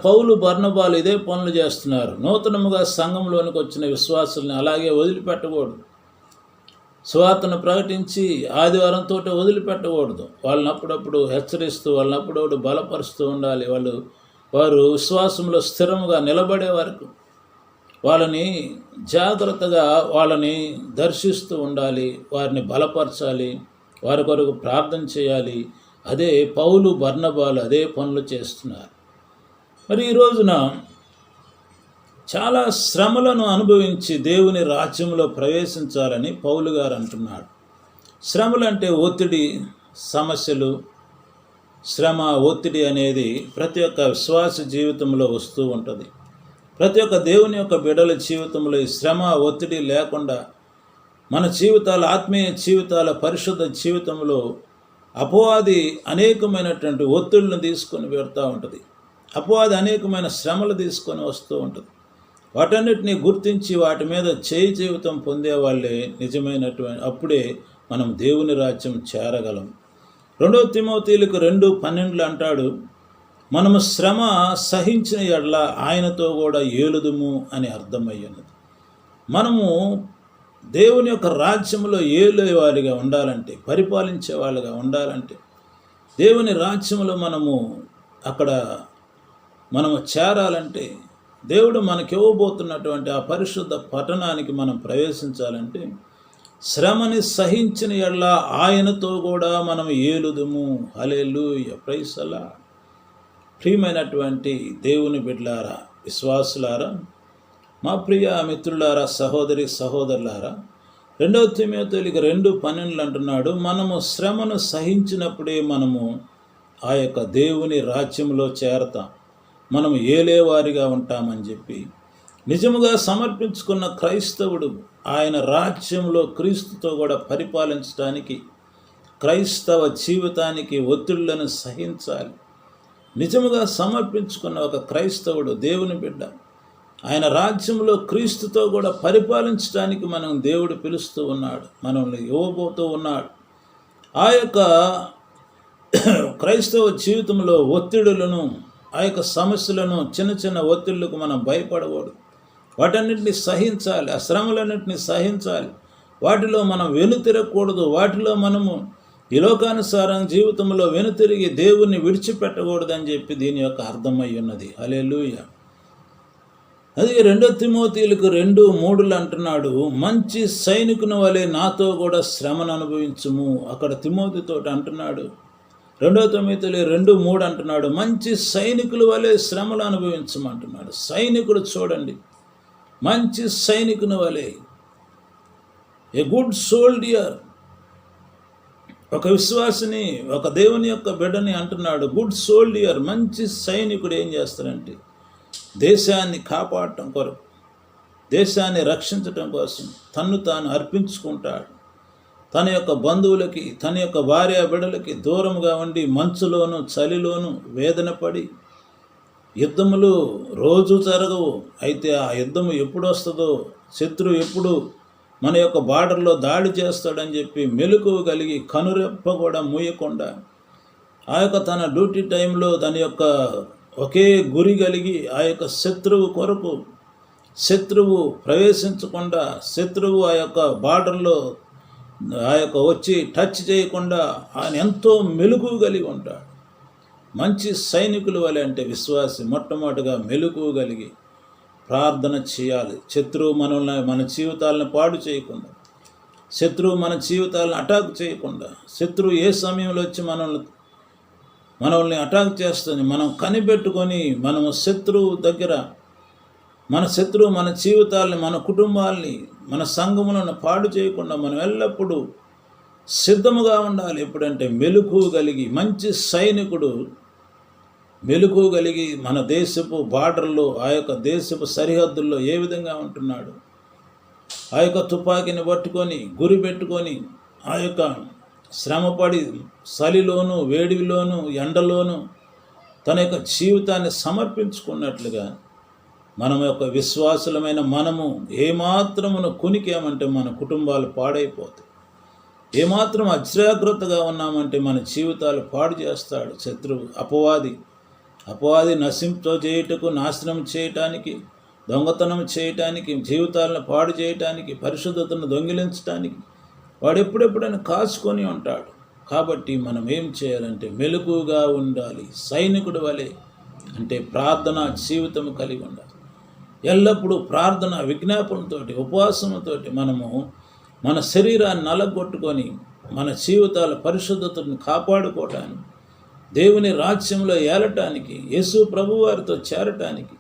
పౌలు బర్నబాలు ఇదే పనులు చేస్తున్నారు. నూతనముగా సంఘంలోనికి వచ్చిన విశ్వాసుల్ని అలాగే వదిలిపెట్టకూడదు. సువార్తను ప్రకటించి ఆదివారంతో వదిలిపెట్టకూడదు. వాళ్ళని అప్పుడప్పుడు హెచ్చరిస్తూ, వాళ్ళని అప్పుడప్పుడు బలపరుస్తూ ఉండాలి. వారు విశ్వాసంలో స్థిరముగా నిలబడే వరకు వాళ్ళని జాగ్రత్తగా వాళ్ళని దర్శిస్తూ ఉండాలి, వారిని బలపరచాలి, వారి కొరకు ప్రార్థన చేయాలి. అదే పౌలు బర్నబాలు అదే పనులు చేస్తున్నారు. మరి ఈ రోజున చాలా శ్రమలను అనుభవించి దేవుని రాజ్యంలో ప్రవేశించాలని పౌలు గారు అంటున్నాడు. శ్రమలు అంటే ఒత్తిడి, సమస్యలు. శ్రమ, ఒత్తిడి అనేది ప్రతి ఒక్క విశ్వాస జీవితంలో వస్తూ ఉంటుంది. ప్రతి ఒక్క దేవుని యొక్క బిడ్డల జీవితంలో ఈ శ్రమ, ఒత్తిడి లేకుండా మన జీవితాల, ఆత్మీయ జీవితాల, పరిశుద్ధ జీవితంలో అపవాది అనేకమైనటువంటి ఒత్తిళ్లను తీసుకొని పెడతా ఉంటుంది. అపవాది అనేకమైన శ్రమలు తీసుకొని వస్తూ ఉంటుంది. వాటన్నిటిని గుర్తించి వాటి మీద చేయి జీవితం పొందేవాళ్ళే నిజమైనటువంటి, అప్పుడే మనం దేవుని రాజ్యం చేరగలం. 2 తిమోతీయులకు 2:12 అంటాడు, మనము శ్రమ సహించిన ఎడల ఆయనతో కూడా ఏలుదుము అని అర్థమయ్యున్నది. మనము దేవుని యొక్క రాజ్యంలో ఏలేవారిగా ఉండాలంటే, పరిపాలించే వాళ్ళుగా ఉండాలంటే, దేవుని రాజ్యంలో అక్కడ మనము చేరాలంటే, దేవుడు మనకి ఇవ్వబోతున్నటువంటి ఆ పరిశుద్ధ పట్టణానికి మనం ప్రవేశించాలంటే, శ్రమని సహించిన ఎడల ఆయనతో కూడా మనం ఏలుదుము. హల్లెలూయా, ప్రైజ్ ది లార్డ్. ప్రియమైనటువంటి దేవుని బిడ్డలారా, విశ్వాసులారా, మా ప్రియ మిత్రులారా, సహోదరి సహోదరులారా, 2 తిమోతీయులకు 2:12 అంటున్నాడు, మనము శ్రమను సహించినప్పుడే మనము ఆ యొక్క దేవుని రాజ్యంలో చేరతాం, మనము ఏలేవారిగా ఉంటామని చెప్పి. నిజముగా సమర్పించుకున్న క్రైస్తవుడు ఆయన రాజ్యంలో క్రీస్తుతో కూడా పరిపాలించడానికి, క్రైస్తవ జీవితానికి ఒత్తిళ్లను సహించాలి. నిజముగా సమర్పించుకున్న ఒక క్రైస్తవుడు, దేవుని బిడ్డ, ఆయన రాజ్యంలో క్రీస్తుతో కూడా పరిపాలించడానికి మనం దేవుడు పిలుస్తూ ఉన్నాడు, మనల్ని ఇవ్వబోతూ ఉన్నాడు. ఆ యొక్క క్రైస్తవ జీవితంలో ఒత్తిడులను, ఆ యొక్క సమస్యలను, చిన్న చిన్న ఒత్తిళ్లకు మనం భయపడకూడదు. వాటన్నిటిని సహించాలి, ఆ శ్రమలన్నింటినీ సహించాలి. వాటిలో మనం వెనుతిరగకూడదు. వాటిలో మనము ఈ లోకానుసారం జీవితంలో వెనుతిరిగి దేవుణ్ణి విడిచిపెట్టకూడదని చెప్పి దీని యొక్క అర్థమై ఉన్నది. హల్లెలూయా. అది 2 తిమోతీయులకు 2:3 అంటున్నాడు, మంచి సైనికుని వలె నాతో కూడా శ్రమను అనుభవించుము. అక్కడ తిమోతితో అంటున్నాడు. 2 తిమోతీయులు 2:3 అంటున్నాడు, మంచి సైనికుల వలె శ్రమలు అనుభవించమంటున్నాడు. సైనికుడు చూడండి, మంచి సైనికుని వలె, ఏ గుడ్ సోల్డియర్. ఒక విశ్వాసిని, ఒక దేవుని యొక్క బిడ్డని అంటున్నాడు, గుడ్ సోల్డియర్. మంచి సైనికుడు ఏం చేస్తాడంటే, దేశాన్ని కాపాడటం కొరకు, దేశాన్ని రక్షించటం కోసం తన్ను తాను అర్పించుకుంటాడు. తన యొక్క బంధువులకి, తన యొక్క భార్య బిడ్డలకి దూరంగా ఉండి మంచులోను చలిలోను వేదన పడి, యుద్ధములు రోజు జరగవు. అయితే ఆ యుద్ధము ఎప్పుడు వస్తుందో, శత్రువు ఎప్పుడు మన యొక్క బార్డర్లో దాడి చేస్తాడని చెప్పి మెలకువ కలిగి, కనురెప్ప కూడా మూయకుండా, ఆ యొక్క తన డ్యూటీ టైంలో తన యొక్క ఒకే గురి కలిగి, ఆ యొక్క శత్రువు కొరకు, శత్రువు ప్రవేశించకుండా, శత్రువు ఆ యొక్క బార్డర్లో ఆ యొక్క వచ్చి టచ్ చేయకుండా ఆయన ఎంతో మెలకువ కలిగి ఉంటాడు. మంచి సైనికుల వలె అంటే విశ్వాసి మొట్టమొదటిగా మెలకువ కలిగి ప్రార్థన చేయాలి. శత్రువు మన జీవితాలను పాడు చేయకుండా, శత్రువు మన జీవితాలను అటాక్ చేయకుండా, శత్రువు ఏ సమయంలో వచ్చి మనల్ని అటాక్ చేస్తుంది మనం కనిపెట్టుకొని, మనము శత్రువు దగ్గర, మన శత్రువు మన జీవితాలని, మన కుటుంబాలని, మన సంఘములను పాడు చేయకుండా మనం ఎల్లప్పుడూ సిద్ధముగా ఉండాలి. ఎప్పుడంటే మెలకువ కలిగి, మంచి సైనికుడు మెలకువ కలిగి మన దేశపు బార్డర్లో, ఆ యొక్క దేశపు సరిహద్దుల్లో ఏ విధంగా ఉంటున్నాడు, ఆ యొక్క తుపాకీని పట్టుకొని, గురి పెట్టుకొని, ఆ యొక్క శ్రమపడి చలిలోను, వేడిలోను, ఎండలోను తన యొక్క జీవితాన్ని సమర్పించుకున్నట్లుగా మన యొక్క విశ్వాసులమైన మనము ఏమాత్రమును కునికేమంటే మన కుటుంబాలు పాడైపోతాయి. ఏమాత్రం అజాగ్రత్తగా ఉన్నామంటే మన జీవితాలు పాడు చేస్తాడు శత్రువు, అపవాది నశింప చేయుటకు, నాశనం చేయటానికి, దొంగతనం చేయటానికి, జీవితాలను పాడు చేయటానికి, పరిశుద్ధతను దొంగిలించడానికి వాడు ఎప్పుడెప్పుడైనా కాచుకొని ఉంటాడు. కాబట్టి మనం ఏం చేయాలంటే మెలకువగా ఉండాలి. సైనికుడి వలె అంటే ప్రార్థన జీవితం కలిగి ఉండాలి. ఎల్లప్పుడూ ప్రార్థన, విజ్ఞాపనతోటి, ఉపవాసంతోటి మనము మన శరీరాన్ని నలగొట్టుకొని మన జీవితాల పరిశుద్ధతను కాపాడుకోవటానికి, దేవుని రాజ్యంలో ఏలటానికి, యేసు ప్రభువారితో చేరటానికి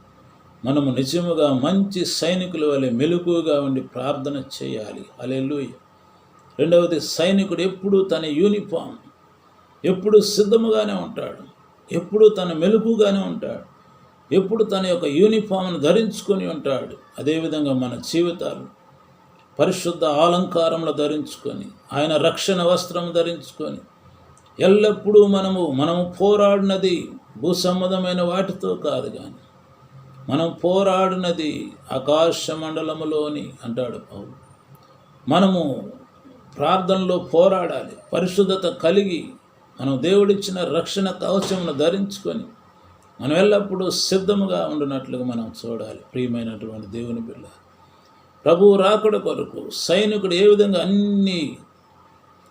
మనము నిజముగా మంచి సైనికుల వలె మెలకువగా ఉండి ప్రార్థన చేయాలి. హల్లెలూయా. రెండవది, సైనికుడు ఎప్పుడూ తన యూనిఫామ్ ఎప్పుడు సిద్ధముగానే ఉంటాడు, ఎప్పుడు తన మెలకుగానే ఉంటాడు, ఎప్పుడు తన యొక్క యూనిఫామ్ను ధరించుకొని ఉంటాడు. అదేవిధంగా మన జీవితాలు పరిశుద్ధ ఆలంకారములు ధరించుకొని, ఆయన రక్షణ వస్త్రం ధరించుకొని ఎల్లప్పుడూ మనము పోరాడినది భూసంబంధమైన వాటితో కాదు, కానీ మనం పోరాడినది ఆకాశ మండలములోని అంటాడు పౌలు. మనము ప్రార్థనలో పోరాడాలి, పరిశుద్ధత కలిగి మనం దేవుడిచ్చిన రక్షణ కవచమును ధరించుకొని మనం ఎల్లప్పుడూ సిద్ధముగా ఉండినట్లుగా మనం చూడాలి. ప్రియమైనటువంటి దేవుని బిడ్డ, ప్రభువు రాకడ కొరకు సైనికుడు ఏ విధంగా అన్ని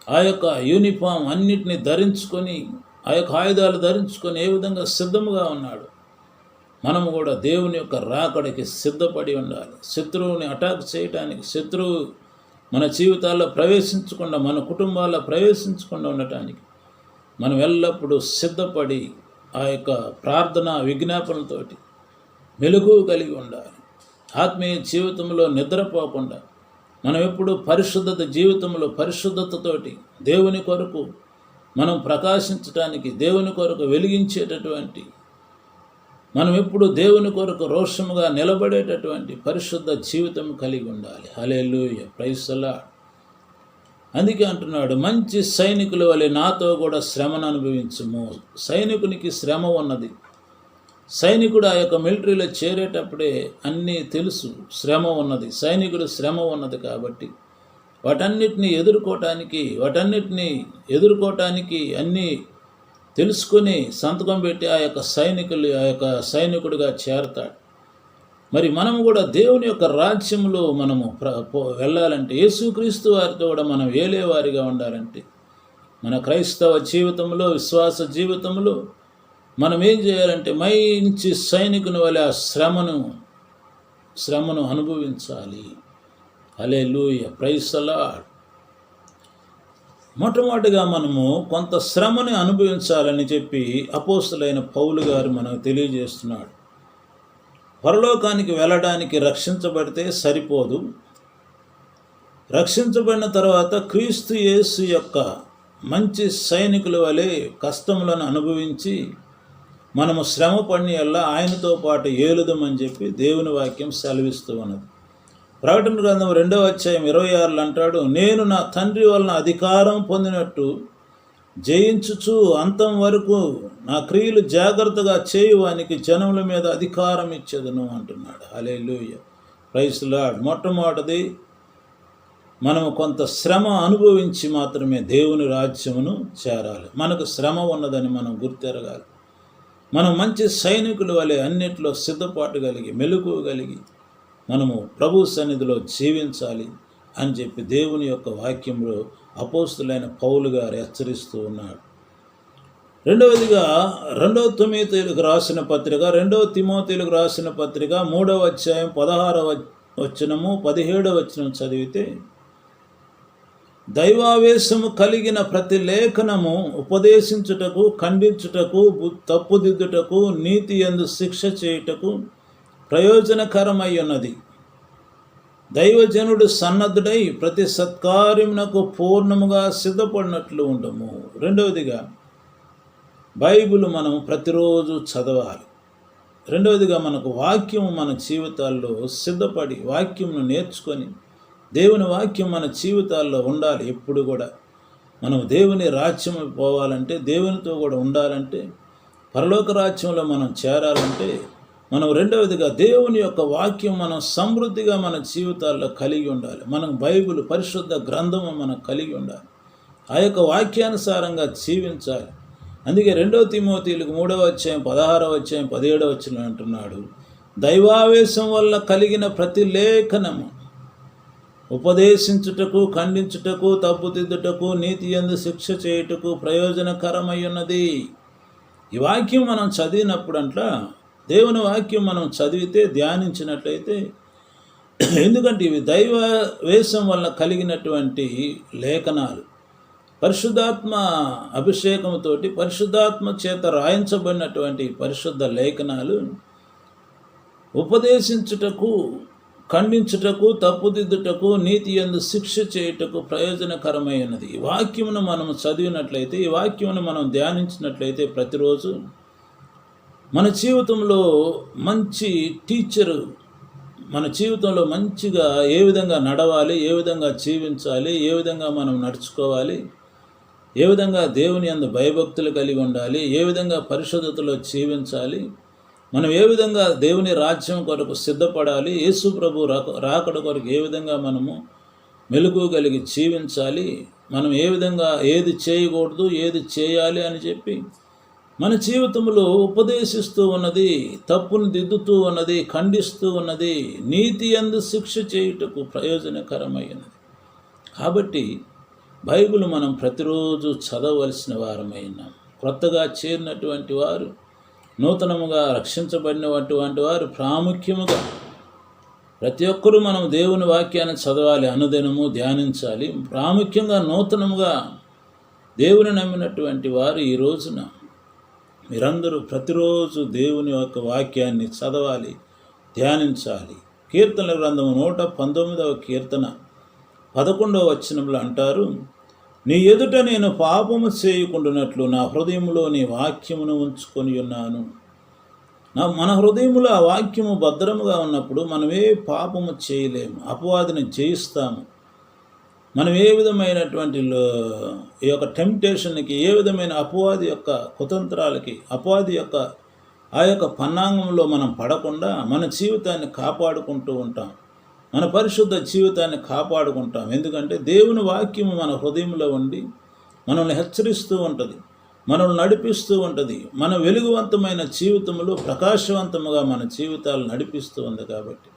ఆ యొక్క యూనిఫామ్ అన్నిటిని ధరించుకొని, ఆ యొక్క ఆయుధాలు ధరించుకొని ఏ విధంగా సిద్ధముగా ఉన్నాడు, మనము కూడా దేవుని యొక్క రాకడికి సిద్ధపడి ఉండాలి. శత్రువుని అటాక్ చేయడానికి, శత్రువు మన జీవితాల్లో ప్రవేశించకుండా, మన కుటుంబాల్లో ప్రవేశించకుండా ఉండటానికి మనం ఎల్లప్పుడూ సిద్ధపడి ఆ యొక్క ప్రార్థన విజ్ఞాపనలతోటి మెలకువ కలిగి ఉండాలి. ఆత్మీయ జీవితంలో నిద్రపోకుండా మనం ఎప్పుడు పరిశుద్ధత జీవితంలో పరిశుద్ధతతోటి దేవుని కొరకు మనం ప్రకాశించడానికి, దేవుని కొరకు వెలిగించేటటువంటి, మనం ఎప్పుడు దేవుని కొరకు రోషముగా నిలబడేటటువంటి పరిశుద్ధ జీవితం కలిగి ఉండాలి. హల్లెలూయా, ప్రైజ్ ది లార్డ్. అందుకే అంటున్నాడు, మంచి సైనికుల వలె నాతో కూడా శ్రమను అనుభవించుము. సైనికునికి శ్రమ ఉన్నది. సైనికుడు ఆ యొక్క మిలిటరీలో చేరేటప్పుడే అన్నీ తెలుసు, శ్రమ ఉన్నది, సైనికుడు శ్రమ ఉన్నది. కాబట్టి వాటన్నిటిని ఎదుర్కోవటానికి అన్నీ తెలుసుకొని సంతకం పెట్టి ఆ యొక్క సైనికుడిగా చేరతాడు. మరి మనము కూడా దేవుని యొక్క రాజ్యంలో మనము వెళ్ళాలంటే, యేసుక్రీస్తు వారితో కూడా మనం ఏలేవారిగా ఉండాలంటే, మన క్రైస్తవ జీవితంలో, విశ్వాస జీవితంలో మనం ఏం చేయాలంటే, మంచి సైనికుని వలె ఆ శ్రమను అనుభవించాలి. హల్లెలూయా, ప్రైజ్ ది లార్డ్. మొట్టమొదటిగా మనము కొంత శ్రమని అనుభవించాలని చెప్పి అపోస్తలుడైన పౌలు గారు మనకు తెలియజేస్తున్నాడు. పరలోకానికి వెళ్ళడానికి రక్షించబడితే సరిపోదు. రక్షించబడిన తర్వాత క్రీస్తు యేసు యొక్క మంచి సైనికుల వలె కష్టములను అనుభవించి మనము శ్రమ పడిన ఆయనతో పాటు ఏలుదామని చెప్పి దేవుని వాక్యం సెలవిస్తూ ఉన్నది. ప్రకటన గ్రంథం 2వ అధ్యాయం 26 అంటాడు, నేను నా తండ్రి వలన అధికారం పొందినట్టు జయించుచు అంతం వరకు నా క్రియలు జాగ్రత్తగా చేయువానికి జనముల మీద అధికారం ఇచ్చేదను అంటున్నాడు. హల్లెలూయా, ప్రైజ్ ది లార్డ్. మొట్టమొదటిది, మనము కొంత శ్రమ అనుభవించి మాత్రమే దేవుని రాజ్యమును చేరాలి. మనకు శ్రమ ఉన్నదని మనం గుర్తెరగాలి. మనం మంచి సైనికుల వలె అన్నిట్లో సిద్ధపాటు కలిగి, మెలకువ కలిగి మనము ప్రభు సన్నిధిలో జీవించాలి అని చెప్పి దేవుని యొక్క వాక్యంలో అపోస్తలుడైన పౌలు గారు హెచ్చరిస్తూ ఉన్నాడు. రెండవదిగా 2వ తిమోతేయులకు రాసిన పత్రిక 3వ అధ్యాయం 16వ వచనము 17వ వచనం చదివితే, దైవావేశము కలిగిన ప్రతి లేఖనము ఉపదేశించుటకు, ఖండించుటకు, తప్పుదిద్దుటకు, నీతి యందు శిక్ష చేయుటకు ప్రయోజనకరమై ఉన్నది. దైవజనుడు సన్నద్ధుడై ప్రతి సత్కార్యమునకు పూర్ణముగా సిద్ధపడినట్లు ఉండము. రెండవదిగా, బైబిల్ మనం ప్రతిరోజు చదవాలి. రెండవదిగా, మనకు వాక్యం మన జీవితాల్లో సిద్ధపడి వాక్యంను నేర్చుకొని దేవుని వాక్యం మన జీవితాల్లో ఉండాలి. ఎప్పుడు కూడా మనం దేవుని రాజ్యం పోవాలంటే, దేవునితో కూడా ఉండాలంటే, పరలోక రాజ్యంలో మనం చేరాలంటే మనం రెండవదిగా దేవుని యొక్క వాక్యం మనం సమృద్ధిగా మన జీవితాల్లో కలిగి ఉండాలి. మనం బైబిల్ పరిశుద్ధ గ్రంథము మనం కలిగి ఉండాలి. ఆ యొక్క వాక్యానుసారంగా జీవించాలి. అందుకే 2వ తిమోతేయులకు 3వ అధ్యాయం 16వ అధ్యాయం 17వ వచనం అంటున్నాడు, దైవావేశం వల్ల కలిగిన ప్రతి లేఖనము ఉపదేశించుటకు, ఖండించుటకు, తప్పుదిద్దుటకు, నీతి యందు శిక్ష చేయుటకు ప్రయోజనకరమై ఉన్నది. ఈ వాక్యం మనం చదివినప్పుడు దేవుని వాక్యం మనం చదివితే, ధ్యానించినట్లయితే, ఎందుకంటే ఇవి దైవ వేషం వల్ల కలిగినటువంటి లేఖనాలు. పరిశుద్ధాత్మ అభిషేకంతోటి పరిశుద్ధాత్మ చేత రాయించబడినటువంటి పరిశుద్ధ లేఖనాలు ఉపదేశించుటకు, ఖండించుటకు, తప్పుదిద్దుటకు, నీతి యందు శిక్ష చేయుటకు ప్రయోజనకరమైనది. ఈ వాక్యమును మనం చదివినట్లయితే, ఈ వాక్యమును మనం ధ్యానించినట్లయితే ప్రతిరోజు మన జీవితంలో మంచి టీచరు, మన జీవితంలో మంచిగా ఏ విధంగా నడవాలి, ఏ విధంగా జీవించాలి, ఏ విధంగా మనం నడుచుకోవాలి, ఏ విధంగా దేవుని యందు భయభక్తులు కలిగి ఉండాలి, ఏ విధంగా పరిశుద్ధతలో జీవించాలి, మనం ఏ విధంగా దేవుని రాజ్యం కొరకు సిద్ధపడాలి, యేసు ప్రభు రాకడ కొరకు ఏ విధంగా మనము మెలకువ కలిగి జీవించాలి, మనం ఏ విధంగా ఏది చేయకూడదు, ఏది చేయాలి అని చెప్పి మన జీవితంలో ఉపదేశిస్తూ ఉన్నది, తప్పును దిద్దుతూ ఉన్నది, ఖండిస్తూ ఉన్నది, నీతి యందు శిక్ష చేయుటకు ప్రయోజనకరమైనది. కాబట్టి బైబిల్ మనం ప్రతిరోజు చదవలసిన వారమైనాం. కొత్తగా చేరినటువంటి వారు, నూతనముగా రక్షించబడినటువంటి వారు ప్రాముఖ్యముగా ప్రతి ఒక్కరూ మనం దేవుని వాక్యాన్ని చదవాలి, అనుదినము ధ్యానించాలి. ప్రాముఖ్యంగా నూతనముగా దేవుని నమ్మినటువంటి వారు ఈ రోజున మీరందరూ ప్రతిరోజు దేవుని యొక్క వాక్యాన్ని చదవాలి, ధ్యానించాలి. కీర్తనల గ్రంథము 119వ కీర్తన 11వ వచనంలో అంటారు, నీ ఎదుట నేను పాపము చేయకుండానట్లు నా హృదయంలో నీ వాక్యమును ఉంచుకొని ఉన్నాను. మన హృదయంలో ఆ వాక్యము భద్రముగా ఉన్నప్పుడు మనం ఏ పాపము చేయలేము, అపవాదిని జయిస్తాము. మనం ఏ విధమైనటువంటి ఈ యొక్క టెంప్టేషన్కి, ఏ విధమైన అపవాది యొక్క కుతంత్రాలకి, అపవాది యొక్క ఆ యొక్క పన్నాంగంలో మనం పడకుండా మన జీవితాన్ని కాపాడుకుంటూ ఉంటాం, మన పరిశుద్ధ జీవితాన్ని కాపాడుకుంటాం. ఎందుకంటే దేవుని వాక్యము మన హృదయంలో ఉండి మనల్ని హెచ్చరిస్తూ ఉంటుంది, మనల్ని నడిపిస్తూ ఉంటుంది. మన వెలుగువంతమైన జీవితంలో ప్రకాశవంతముగా మన జీవితాలు నడిపిస్తూ ఉంది. కాబట్టి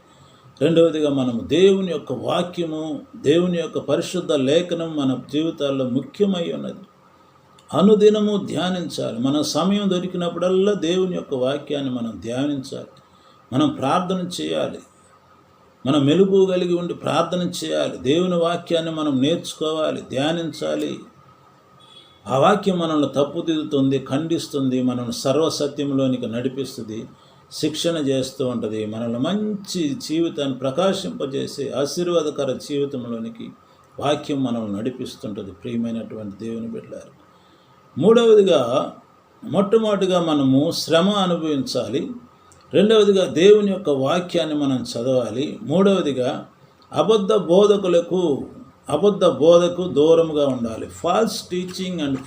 రెండవదిగా మనము దేవుని యొక్క వాక్యము, దేవుని యొక్క పరిశుద్ధ లేఖనం మన జీవితాల్లో ముఖ్యమై ఉన్నది. అనుదినము ధ్యానించాలి. మన సమయం దొరికినప్పుడల్లా దేవుని యొక్క వాక్యాన్ని మనం ధ్యానించాలి. మనం ప్రార్థన చేయాలి, మనం మెలుగు కలిగి ఉండి ప్రార్థన చేయాలి. దేవుని వాక్యాన్ని మనం నేర్చుకోవాలి, ధ్యానించాలి. ఆ వాక్యం మనల్ని తప్పుదిద్దుతుంది, ఖండిస్తుంది, మనల్ని సర్వసత్యంలోనికి నడిపిస్తుంది, శిక్షణ చేస్తూ ఉంటుంది. మనల్ని మంచి జీవితాన్ని ప్రకాశింపజేసి ఆశీర్వాదకర జీవితంలోనికి వాక్యం మనల్ని నడిపిస్తుంటుంది. ప్రియమైనటువంటి దేవుని బిడ్డలారా, మూడవదిగా మొట్టమొదటిగా మనము శ్రమ అనుభవించాలి. రెండవదిగా దేవుని యొక్క వాక్యాన్ని మనం చదవాలి. మూడవదిగా అబద్ధ బోధకు దూరంగా ఉండాలి. Falls teaching and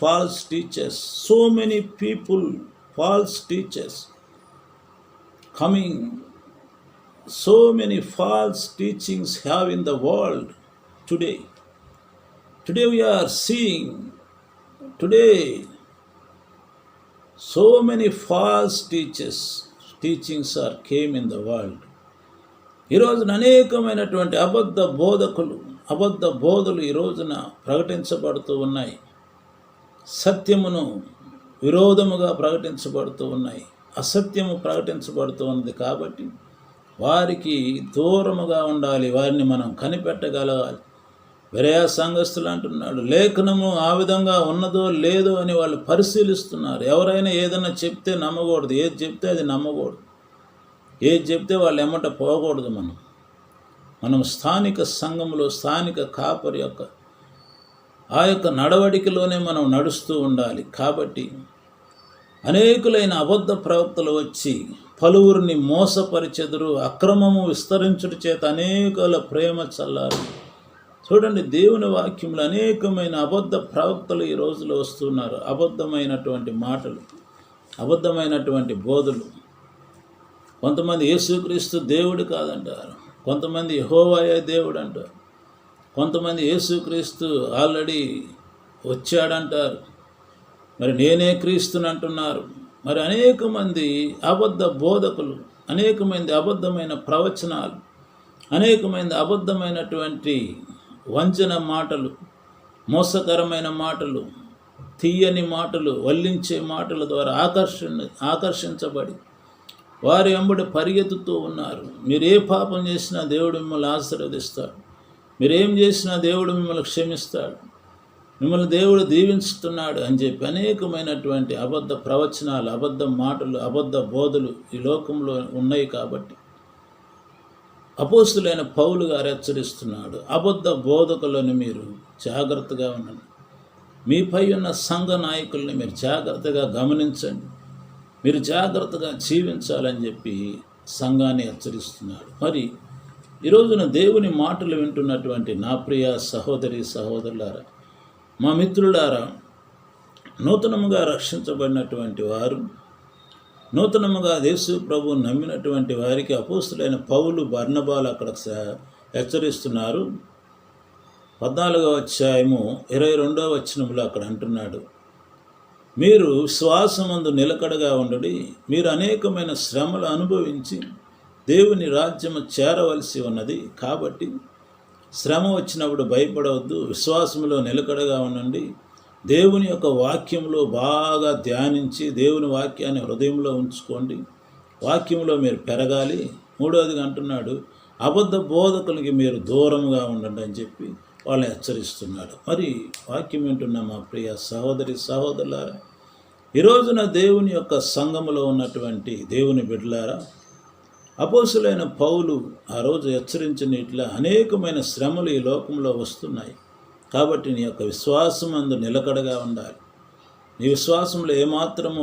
false teachers. So many people, false teachers coming. So many false teachings have in the world today. Today we are seeing, so many false teachings are came in the world. ఈ రోజున అనేకమైనటువంటి అబద్ధ బోధలు ఈ రోజున ప్రకటించబడుతూ ఉన్నాయి. సత్యమును విరోధముగా ప్రకటించబడుతూ ఉన్నాయి, అసత్యము ప్రకటించబడుతూ ఉంది. కాబట్టి వారికి దూరముగా ఉండాలి, వారిని మనం కనిపెట్టగలగాలి. బెరెయ సంఘస్థులు అంటున్నాడు, లేఖనము ఆ విధంగా ఉన్నదో లేదో అని వాళ్ళు పరిశీలిస్తున్నారు. ఎవరైనా ఏదైనా చెప్తే నమ్మకూడదు, ఏది చెప్తే అది నమ్మకూడదు, ఏది చెప్తే వాళ్ళు ఎమ్మట పోకూడదు. మనం స్థానిక సంఘంలో స్థానిక కాపరి యొక్క ఆ యొక్క నడవడికలోనే మనం నడుస్తూ ఉండాలి. కాబట్టి అనేకులైన అబద్ధ ప్రవక్తలు వచ్చి పలువురిని మోసపరిచెదరు, అక్రమము విస్తరించుట చేత అనేకుల ప్రేమ చల్లారు. చూడండి, దేవుని వాక్యంలో అనేకమైన అబద్ధ ప్రవక్తలు ఈ రోజులో వస్తున్నారు. అబద్ధమైనటువంటి మాటలు, అబద్ధమైనటువంటి బోధలు. కొంతమంది యేసుక్రీస్తు దేవుడు కాదంటారు, కొంతమంది యెహోవాయే దేవుడు అంటారు, కొంతమంది యేసుక్రీస్తు ఆల్రెడీ వచ్చాడంటారు, మరి నేనే క్రీస్తుని అంటున్నారు. మరి అనేక మంది అబద్ధ బోధకులు, అనేకమంది అబద్ధమైన ప్రవచనాలు, అనేకమంది అబద్ధమైనటువంటి వంచన మాటలు, మోసకరమైన మాటలు, తీయని మాటలు, వల్లించే మాటల ద్వారా ఆకర్షించబడి వారి వెంబడి పరిగెత్తుతూ ఉన్నారు. మీరు ఏ పాపం చేసినా దేవుడు మిమ్మల్ని ఆశీర్వదిస్తాడు, మీరేం చేసినా దేవుడు మిమ్మల్ని క్షమిస్తాడు, మిమ్మల్ని దేవుడు దీవించుతున్నాడు అని చెప్పి అనేకమైనటువంటి అబద్ధ ప్రవచనాలు, అబద్ధ మాటలు, అబద్ధ బోధలు ఈ లోకంలో ఉన్నాయి. కాబట్టి అపోస్తులైన పౌలు గారు హెచ్చరిస్తున్నాడు, అబద్ధ బోధకులను మీరు జాగ్రత్తగా ఉండండి, మీపై ఉన్న సంఘ నాయకుల్ని మీరు జాగ్రత్తగా గమనించండి, మీరు జాగ్రత్తగా జీవించాలని చెప్పి సంఘాన్ని హెచ్చరిస్తున్నాడు. మరి ఈరోజున దేవుని మాటలు వింటున్నటువంటి నా ప్రియ సహోదరి సహోదరులారా, మా మిత్రులారా, నూతనముగా రక్షించబడినటువంటి వారు, నూతనముగా యేసు ప్రభువు నమ్మినటువంటి వారికి అపోస్తులైన పౌలు బర్నబాలు అక్కడ హెచ్చరిస్తున్నారు. 14వ అధ్యాయము 22వ వచనంలో అక్కడ అంటున్నాడు, మీరు విశ్వాసమందు నిలకడగా ఉండుడి, మీరు అనేకమైన శ్రమలు అనుభవించి దేవుని రాజ్యము చేరవలసి ఉన్నది. కాబట్టి శ్రమ వచ్చినప్పుడు భయపడవద్దు, విశ్వాసంలో నిలకడగా ఉండండి, దేవుని యొక్క వాక్యంలో బాగా ధ్యానించి దేవుని వాక్యాన్ని హృదయంలో ఉంచుకోండి, వాక్యంలో మీరు పెరగాలి. 3వదిగా అంటున్నాడు, అబద్ధ బోధకులకి మీరు దూరంగా ఉండండి అని చెప్పి వాళ్ళని హెచ్చరిస్తున్నాడు. మరి వాక్యం వింటున్న మా ప్రియ సహోదరి సహోదరులారా, ఈరోజున దేవుని యొక్క సంఘములో ఉన్నటువంటి దేవుని బిడ్డలారా, అపోస్తులైన పౌలు ఆ రోజు హెచ్చరించిన ఇట్లా అనేకమైన శ్రమలు ఈ లోకంలో వస్తున్నాయి. కాబట్టి నీ యొక్క విశ్వాసం అందు నిలకడగా ఉండాలి. నీ విశ్వాసంలో ఏమాత్రము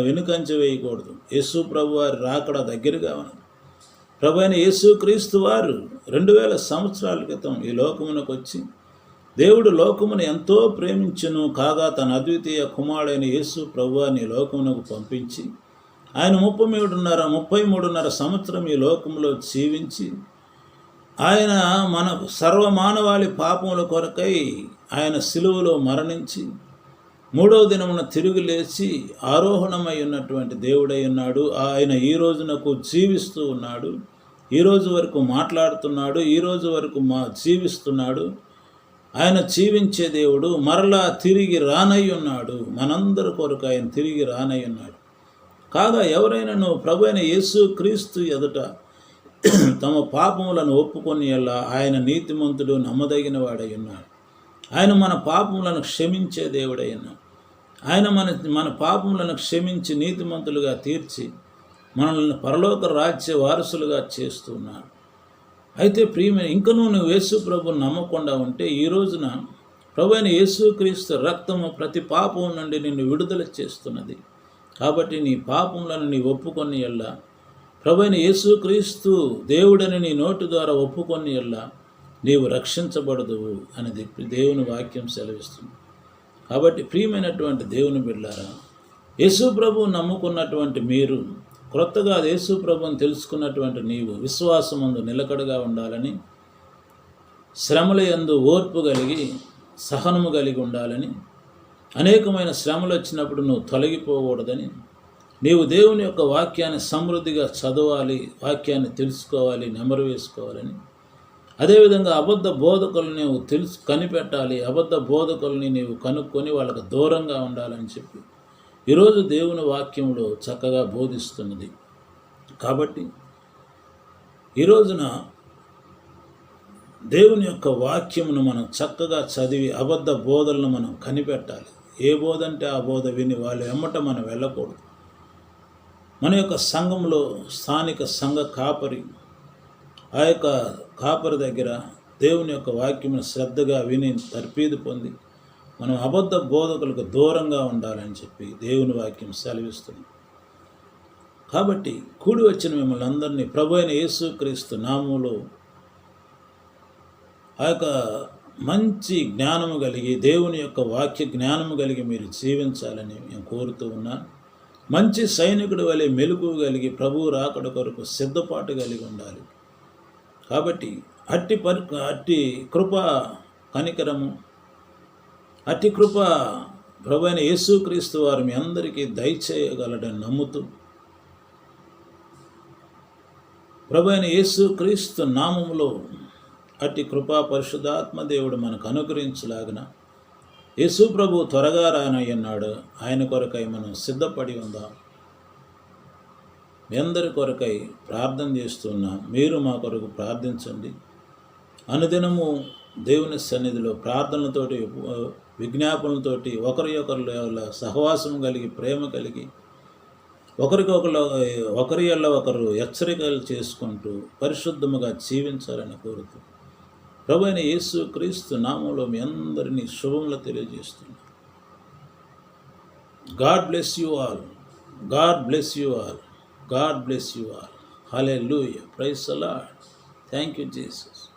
వెనుకంచ వేయకూడదు. యేసు ప్రభు వారి రాకడ దగ్గరగా ఉన్నది. ప్రభు అయిన యేసు క్రీస్తు వారు 2000 సంవత్సరాల క్రితం ఈ లోకమునకు వచ్చి దేవుడు లోకమును ఎంతో ప్రేమించును కాగా తన అద్వితీయ కుమారుడైన యేసు ప్రభువాన్ని లోకమునకు పంపించి ఆయన 33.5 సంవత్సరం ఈ లోకంలో జీవించి ఆయన మన సర్వమానవాళి పాపముల కొరకై ఆయన సిలువలో మరణించి 3వ దినమున తిరిగి లేచి ఆరోహణమై ఉన్నటువంటి దేవుడై ఉన్నాడు. ఆయన ఈ రోజునకు జీవిస్తూ ఉన్నాడు, ఈ రోజు వరకు మాట్లాడుతున్నాడు, ఈ రోజు వరకు జీవిస్తున్నాడు. ఆయన జీవించే దేవుడు, మరలా తిరిగి రానై ఉన్నాడు. మనందరి కొరకు ఆయన తిరిగి రానై ఉన్నాడు. కాగా ఎవరైనా నువ్వు ప్రభు అయిన యేసు క్రీస్తు ఎదుట తమ పాపములను ఒప్పుకొని ఎలా ఆయన నీతిమంతుడు నమ్మదగిన వాడై ఉన్నాడు. ఆయన మన పాపములను క్షమించే దేవుడై ఉన్నాడు. ఆయన మన పాపములను క్షమించి నీతిమంతులుగా తీర్చి మనల్ని పరలోక రాజ్య వారసులుగా చేస్తున్నాడు. అయితే ప్రియమైన ఇంకనూ నువ్వు యేసు ప్రభుని నమ్మకుండా ఉంటే ఈ రోజున ప్రభు అయిన యేసు క్రీస్తు రక్తము ప్రతి పాపం నుండి నిన్ను విడుదల చేస్తున్నది. కాబట్టి నీ పాపములను నీ ఒప్పుకొని ఎల్లా ప్రభు అయిన యేసు క్రీస్తు దేవుడని నీ నోటి ద్వారా ఒప్పుకొని ఎల్లా నీవు రక్షించబడదువు అనేది దేవుని వాక్యం సెలవిస్తుంది. కాబట్టి ప్రియమైనటువంటి దేవుని బిడ్డలారా, యేసు ప్రభువు నమ్ముకున్నటువంటి మీరు, క్రొత్తగా యేసు ప్రభువుని తెలుసుకున్నటువంటి నీవు విశ్వాసమందు నిలకడగా ఉండాలని, శ్రమల యందు ఓర్పు కలిగి సహనము కలిగి ఉండాలని, అనేకమైన శ్రమలు వచ్చినప్పుడు నువ్వు తొలగిపోకూడదని, నీవు దేవుని యొక్క వాక్యాన్ని సమృద్ధిగా చదవాలి, వాక్యాన్ని తెలుసుకోవాలి, నెమరు వేసుకోవాలని, అదేవిధంగా అబద్ధ బోధకులను నీవు కనిపెట్టాలి, అబద్ధ బోధకుల్ని నీవు కనుక్కొని వాళ్ళకు దూరంగా ఉండాలని చెప్పి ఈరోజు దేవుని వాక్యంలో చక్కగా బోధిస్తున్నది. కాబట్టి ఈ రోజున దేవుని యొక్క వాక్యమును మనం చక్కగా చదివి అబద్ధ బోధలను మనం కనిపెట్టాలి. ఏ బోధ అంటే ఆ బోధ విని వాళ్ళు ఎమ్మట మనం వెళ్ళకూడదు. మన యొక్క సంఘంలో స్థానిక సంఘ కాపరి, ఆ యొక్క కాపరి దగ్గర దేవుని యొక్క వాక్యమును శ్రద్ధగా విని తర్పీదు పొంది మనం అబద్ధ బోధకులకు దూరంగా ఉండాలని చెప్పి దేవుని వాక్యం సెలవిస్తుంది. కాబట్టి కూడి వచ్చిన మిమ్మల్ని అందరినీ ప్రభు అయిన యేసుక్రీస్తు నామములో ఆ యొక్క మంచి జ్ఞానము కలిగి దేవుని యొక్క వాక్య జ్ఞానము కలిగి మీరు జీవించాలని నేను కోరుతూ ఉన్నాను. మంచి సైనికుడి వలె మెలకువ కలిగి ప్రభువు రాకడ కొరకు సిద్ధపాటు కలిగి ఉండాలి. కాబట్టి అట్టి కృప కనికరము, అట్టి కృప ప్రభు అయిన యేసుక్రీస్తు వారు మీ అందరికీ దయచేయగలడని నమ్ముతూ ప్రభు అయిన యేసుక్రీస్తు నామములో అట్టి కృపా పరిశుద్ధాత్మ దేవుడు మనకు అనుగ్రహించలాగిన యేసు ప్రభు త్వరగా రానయ్యన్నాడు. ఆయన కొరకై మనం సిద్ధపడి ఉందాం. మీ అందరి కొరకై ప్రార్థన చేస్తున్నాం. మీరు మా కొరకు ప్రార్థించండి. అనుదినము దేవుని సన్నిధిలో ప్రార్థనలతోటి విజ్ఞాపనలతోటి ఒకరి సహవాసం కలిగి ప్రేమ కలిగి ఒకరి వల్ల ఒకరు హెచ్చరికలు చేసుకుంటూ పరిశుద్ధముగా జీవించాలని కోరుతూ ప్రభు అయిన యేసు క్రీస్తు నామంలో మీ అందరినీ శుభములు తెలియజేస్తున్నాను. God bless you all. God bless you all. God bless you all. Hallelujah. Praise the Lord. Thank you Jesus.